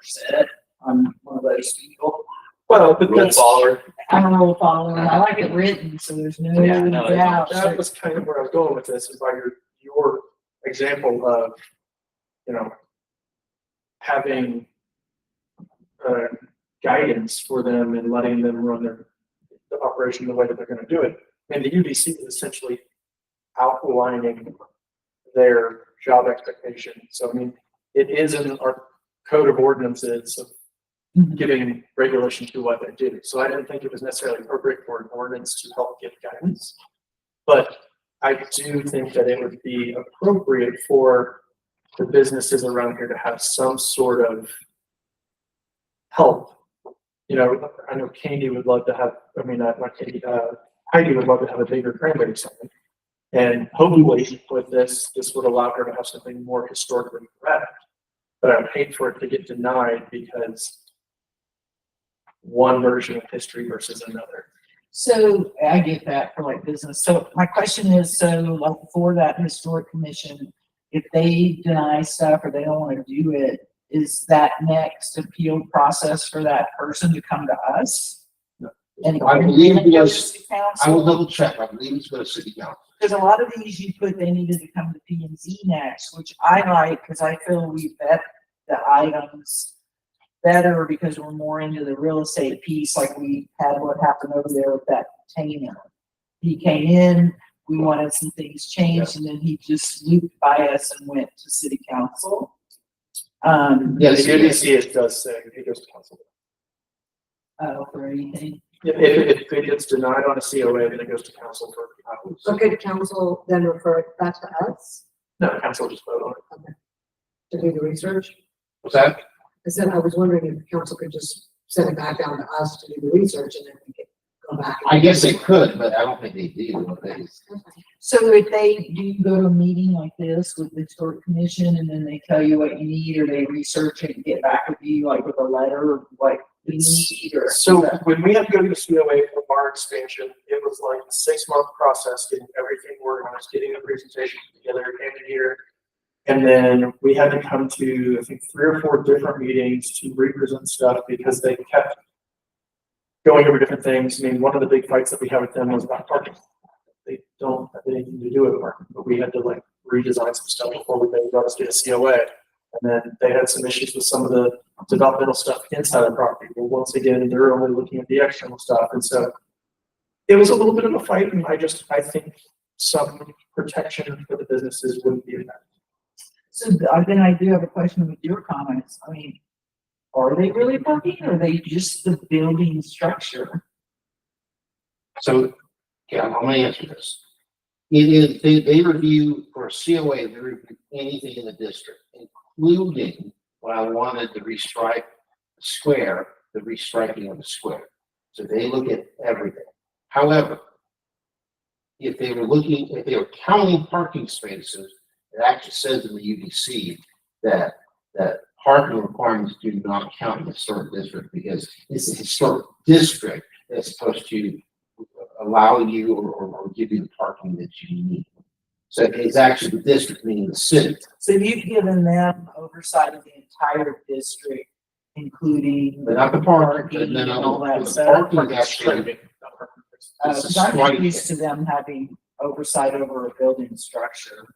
said, I'm one of those people. Well, but Rule that's, follower. I'm a rule follower, and I like it written, so there's no Yeah, no, doubt. that was kind of where I was going with this, is by your example of, you know, having guidance for them and letting them run the operation the way that they're gonna do it. And the UDC is essentially outlining their job expectations. So, I mean, it is in our code of ordinances of Mhm. giving regulation to what they do. So I didn't think it was necessarily appropriate for an ordinance to help give guidance. But I do think that it would be appropriate for the businesses around here to have some sort of help. You know, I know Candy would love to have, I mean, not Candy, Heidi would love to have a bigger cranberry stand. And hopefully with this would allow her to have something more historically correct. But I would hate for it to get denied because one version of history versus another. So I get that for like business. So my question is, so like for that historic commission, if they deny stuff or they don't want to do it, is that next appeal process for that person to come to us? And I believe it was- to I will council? double check. I believe it's going to city council. Because a lot of these you put, they needed to come to P and Z next, which I like, because I feel we vet the items better because we're more into the real estate piece, like we had what happened over there with that container. He came in, we wanted some things changed, and then he just looped by us and went to city council. Yes, The UDC, it does say it goes to council. For anything. If it gets denied on a COA, then it goes to council for. Okay, the council then refer it back to us No, council just vote on it. to do the research. What's that? I said, I was wondering if the council could just send it back down to us to do the research and then we could go back. I guess they could, but I don't think they do. So if they do go to a meeting like this with the historic commission and then they tell you what you need, or they research it and get back with you like with a letter of what we need, or. So when we had to go to the COA for bar expansion, it was like a 6-month process, getting everything organized, getting the presentation together, engineered. And then we had to come to, I think, 3 or 4 different meetings to represent stuff because they kept going over different things. I mean, one of the big fights that we had with them was about parking. They don't have anything to do with parking, but we had to like redesign some stuff before we got us to get a COA. And then they had some issues with some of the developmental stuff inside the property. Well, once again, they're only looking at the external stuff. And so it was a little bit of a fight. And I think some protection for the businesses wouldn't be enough. So then I do have a question with your comments. I mean, are they really parking, or are they just the building structure? So, yeah, I'm gonna answer this. It is, they review for a COA, they review anything in the district, including when I wanted to restripe the square, the restriping of the square. So they look at everything. However, if they were counting parking spaces, it actually says in the UDC that parking requirements do not count in the historic district because it's a historic district that's supposed to allow you or give you the parking that you need. So it's actually the district, meaning the city. So you've given them oversight of the entire district, including. But not the parking, parking but then and all that the stuff. parking actually. It's a Because I'm strike. used to them having oversight over a building structure,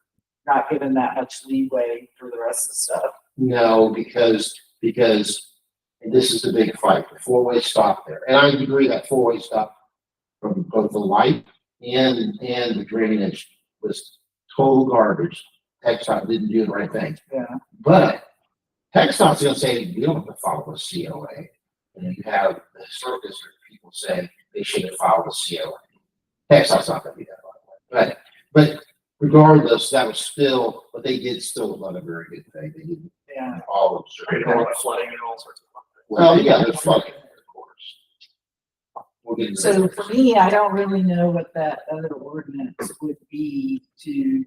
not given that much leeway for the rest of the stuff. No, because, and this is the big fight, the 4-way stop there. And I agree that 4-way stop from both the light and the drainage was total garbage. TxDOT didn't do the right thing. Yeah. But TxDOT's gonna say, you don't have to follow the COA. And you have the historic district people say they should have followed the COA. TxDOT's not gonna be that way. But regardless, that was still, what they did still was not a very good thing. They didn't Yeah. all of Creating a lot of flooding and all sorts of stuff. Well, yeah, there's flooding, of course. We'll get into So that. for me, I don't really know what that other ordinance would be to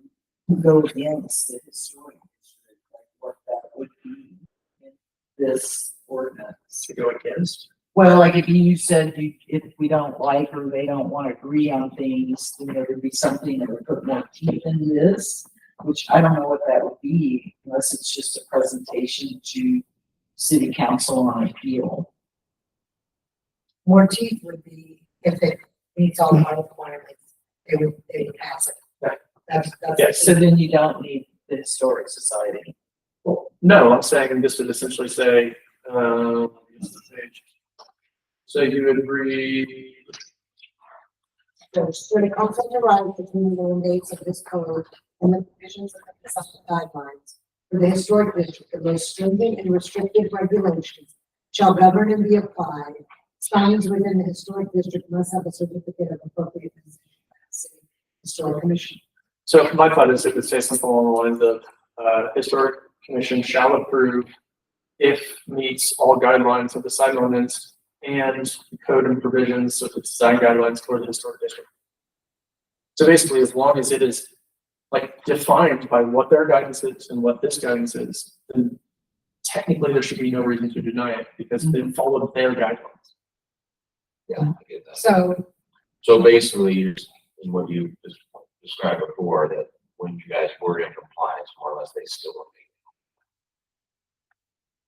go against the historic district, like what that would be in this ordinance. To go against. Well, like if you said if we don't like or they don't want to agree on things, then there would be something that would put more teeth into this, which I don't know what that would be unless it's just a presentation to city council on appeal. More teeth would be if it meets all the requirements, they would pass it. Right. That's. Yes. So then you don't need the historic society. Well, no, I'm saying this would essentially say, so you would agree, For the council to rise between the mandates of this code and the provisions of the assessment guidelines for the historic district, the most stringent and restrictive regulations shall govern and be applied. Signs within the historic district must have a certificate of appropriateness from the city historic commission. so my thought is it would say something along the lines of historic commission shall approve if meets all guidelines of the sign ordinance and code and provisions of the design guidelines for the historic district. So basically, as long as it is like defined by what their guidance is and what this guidance is, then technically there should be no reason to deny it because they followed their guidelines. Yeah, I get that. So, Basically, in what you described before, that when you guys were in compliance, more or less, they still were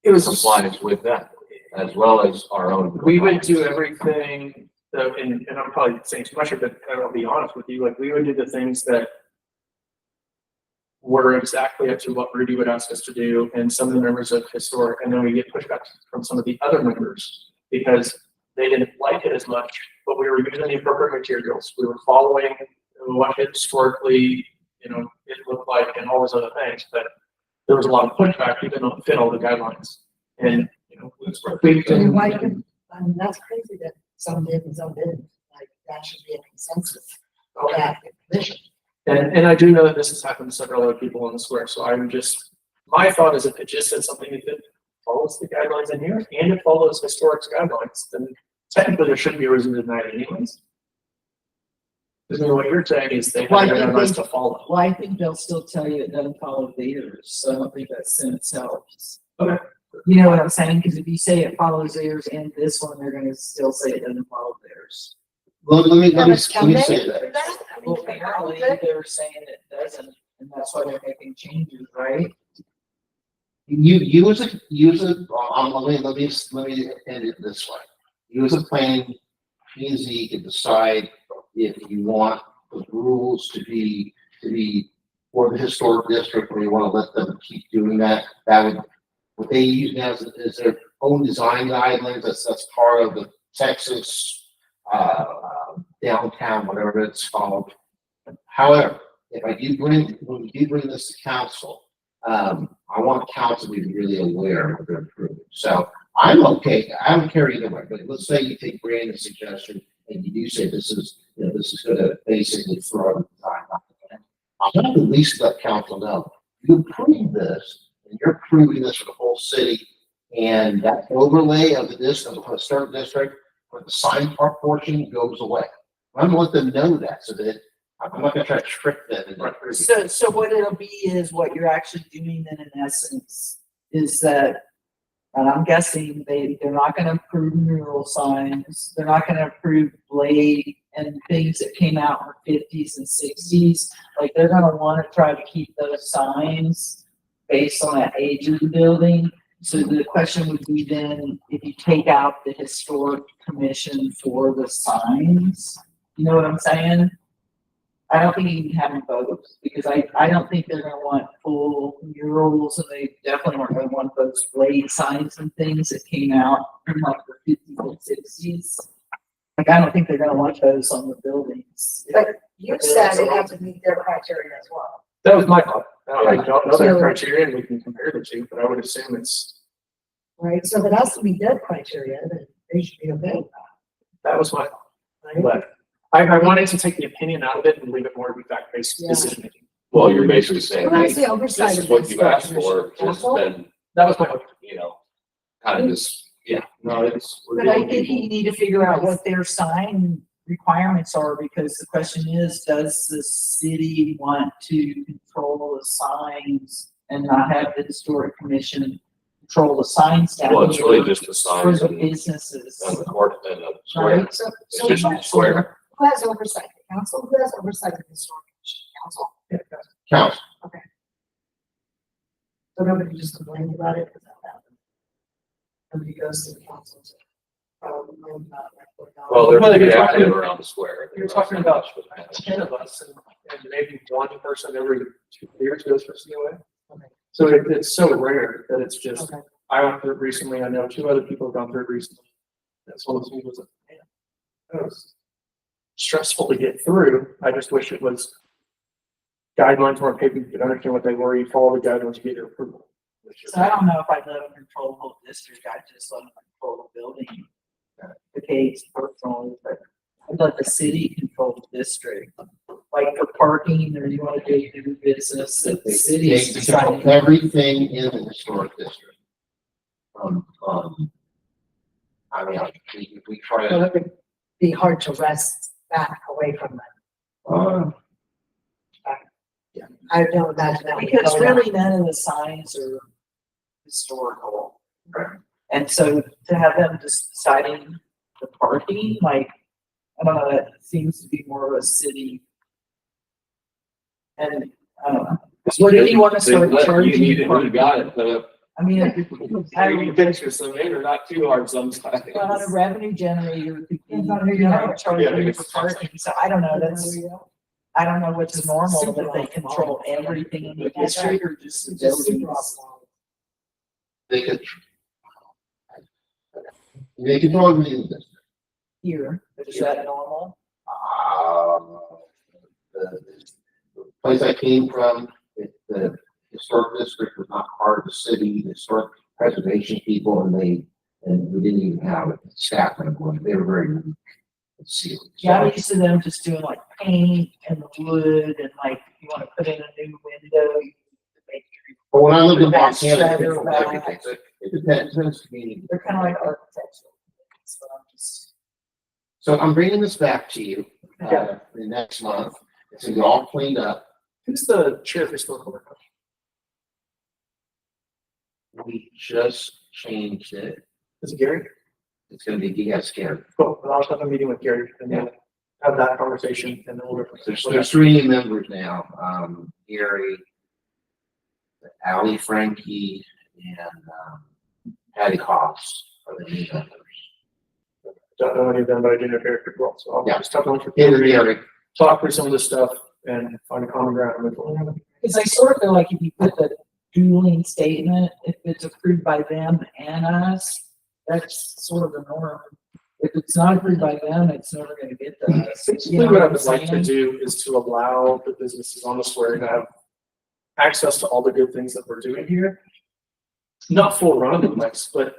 It was compliance with that, as well as our own. we would do everything, and I'm probably saying too much, but I'll be honest with you, like we would do the things that were exactly up to what Rudy would ask us to do, and some of the members of historic, and then we get pushback from some of the other members because they didn't like it as much, but we were using the appropriate materials. We were following what historically, it looked like and all those other things, but there was a lot of pushback even though it fit all the guidelines. And, we can, why could, I mean, that's crazy that some did and some didn't. Like, that should be a consensus of that commission. and I do know that this has happened to several other people in the square, so I'm just, my thought is if it just said something that follows the guidelines in here and it follows historic guidelines, then technically there shouldn't be a reason to deny it anyways. Because what you're saying is they have Well, I their think guidelines they- to follow. Well, I think they'll still tell you it doesn't follow theirs, so I don't think that sentence helps. Okay. You know what I'm saying? Because if you say it follows theirs and this one, they're gonna still say it doesn't follow theirs. Let me Can they say do that. that? I mean, Well, can they apparently do it? they're saying it doesn't, and that's why they're making changes, right? You as let me end it this way. You as a planning, P and Z can decide if you want the rules to be for the historic district, or you want to let them keep doing that. That would, what they use now is their own design guidelines. That's part of the Texas, downtown, whatever it's called. However, when we do bring this to council, I want council to be really aware of what they're approving. So I'm okay. I don't care either way, but let's say you take Brandon's suggestion and you do say this is going to basically throw the design out the window. I'm going to at least let council know. You approve this and you're approving this for the whole city, and that overlay of the historic district for the sign park portion goes away. I'm going to let them know that so that I'm not going to try to trick them. So what it'll be is what you're actually doing then in essence is that, and I'm guessing they're not gonna approve mural signs, they're not gonna approve blade and things that came out in the 50s and 60s. Like they're gonna wanna try to keep those signs based on that age of the building. So the question would be then, if you take out the historic commission for the signs, you know what I'm saying? I don't think you can have them both, because I don't think they're gonna want full murals, and they definitely aren't gonna want those blade signs and things that came out in like the 50s and 60s. Like, I don't think they're gonna want those on the buildings. But you said it has to meet their criteria as well. That was my thought. I don't know their So- criteria and we can compare the two, but I would assume it's, Right, so if it has to meet their criteria, then they should be okay with that was my thought. that, right? But I wanted to take the opinion out of it and leave it more to be fact-based Yeah. decision making. Well, you're basically saying, Well, that's hey, the oversight this of is what this. you asked for, just Council? then, That was my hope. kind of just, no, it's. we're But I doing think people. you need to figure out what their sign requirements are, because the question is, does the city want to control the signs and not have the historic commission control the signs down Well, it's really here just the for signs the and businesses? the court and the square. Right? So, It's so just the square. who has oversight? The council? Who has oversight of the historic commission? Council? Council. So nobody just complains about it because that happened. Nobody goes to the council to, complain about like, Well, they're Well, you're pretty talking- active around the square. You're talking about 10 of us and maybe one person every 2 years goes for COA. Okay. So it's so rare that it's just, Okay. I went through it recently, I know 2 other people have gone through it recently. That's one of those was, it was stressful to get through. I just wish it was guidelines weren't paper, you could understand what they were, you follow the guidelines, you get your approval. So I don't know if I'd let them control the whole district, I'd just let them control the building. The case personally, but I'd let the city control the district. like for parking, or you wanna do business that the city They is control deciding? everything in the historic district. I mean, we try Well, to, it would be hard to wrest back away from that. I don't imagine that. would Because go down. really none of the signs are historical. And so to have them just deciding the parking, like, I don't know, that seems to be more of a city. And, I don't know. What do you want to start charging? You got it, I mean, pictures, so maybe they're not too hard sometimes. well, on a revenue generator, it could be, Depends on who you you know, are. charging for parking, so I don't know, that's, I don't know what's normal, that they control everything in the district or just the Just super buildings. awesome. they could. They control everything in the district. Here, is that normal? The place I came from, the historic district was not part of the city, the historic preservation people, and we didn't even have a staff member. They were very, let's see. Yeah, I'm used to them just doing like paint and the wood and like, you wanna put in a new window. you make your- But when I lived in That's Montana, they better, controlled everything. So it depends on the community. They're kind of like architectural. So I'm just, So I'm bringing this back to you, Yeah. the next month. It's gonna be all cleaned up. Who's the chair of historical record? We just changed it. Is it Gary? It's gonna be DS Gary. Cool, but I'll have a meeting with Gary and then have that conversation and then we'll. There's three new members now, Gary, Ally Frankie, and, Patty Cox are the new members. Don't know any of them, but I do know Gary pretty well, so I'll Yeah. just talk to him. Gary, Talk through some of this stuff and find a common ground. and move forward. cause I sort of feel like if you put the dueling statement, if it's approved by them and us, that's sort of the norm. If it's not approved by them, it's never gonna get to us. You Basically, know what I I'm would like to saying? do is to allow the businesses on the square to have access to all the good things that we're doing here. Not full run of the place, but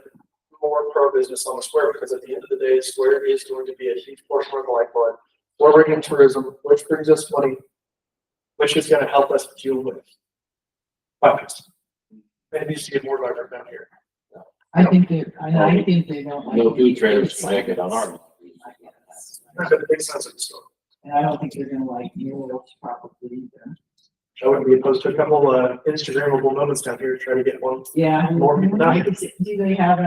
more pro-business on the square, because at the end of the day, the square is going to be a huge portion of the lifeblood. We're bringing tourism, which brings us money, which is gonna help us deal with budgets. It needs to get more vibrant down here. I think they don't like. No food trailers can make it on our. Not that it makes sense at the store. And I don't think they're gonna like murals probably either. I wouldn't be opposed to a couple, Instagrammable moments down here to try to get one. Yeah. More people down here. Do they have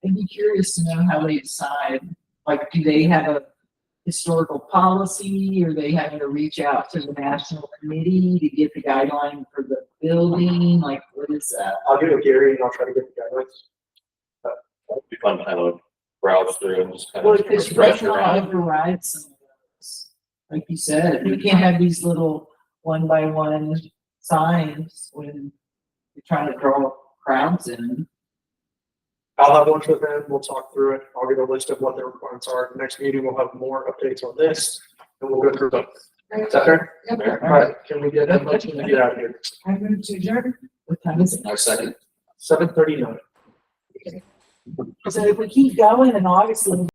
I'd be curious to know how they decide, like, do they have a historical policy, or they having to reach out to the national committee to get the guideline for the building, like, what is that? I'll get with Gary and I'll try to get the guidelines. It'd be fun to kind of browse through and just kind Well, of because refresh right now around. override some of those. Like you said, you can't have these little one by one signs when you're trying to draw crowds in. I'll have lunch with them, we'll talk through it, I'll get a list of what their requirements are. Next meeting, we'll have more updates on this, and we'll go through them. Is that fair? Yep. All right, can we get a motion to get out of here? I'm going to adjourn. What time is it? Our second. 7:39. So if we keep going in August, it'll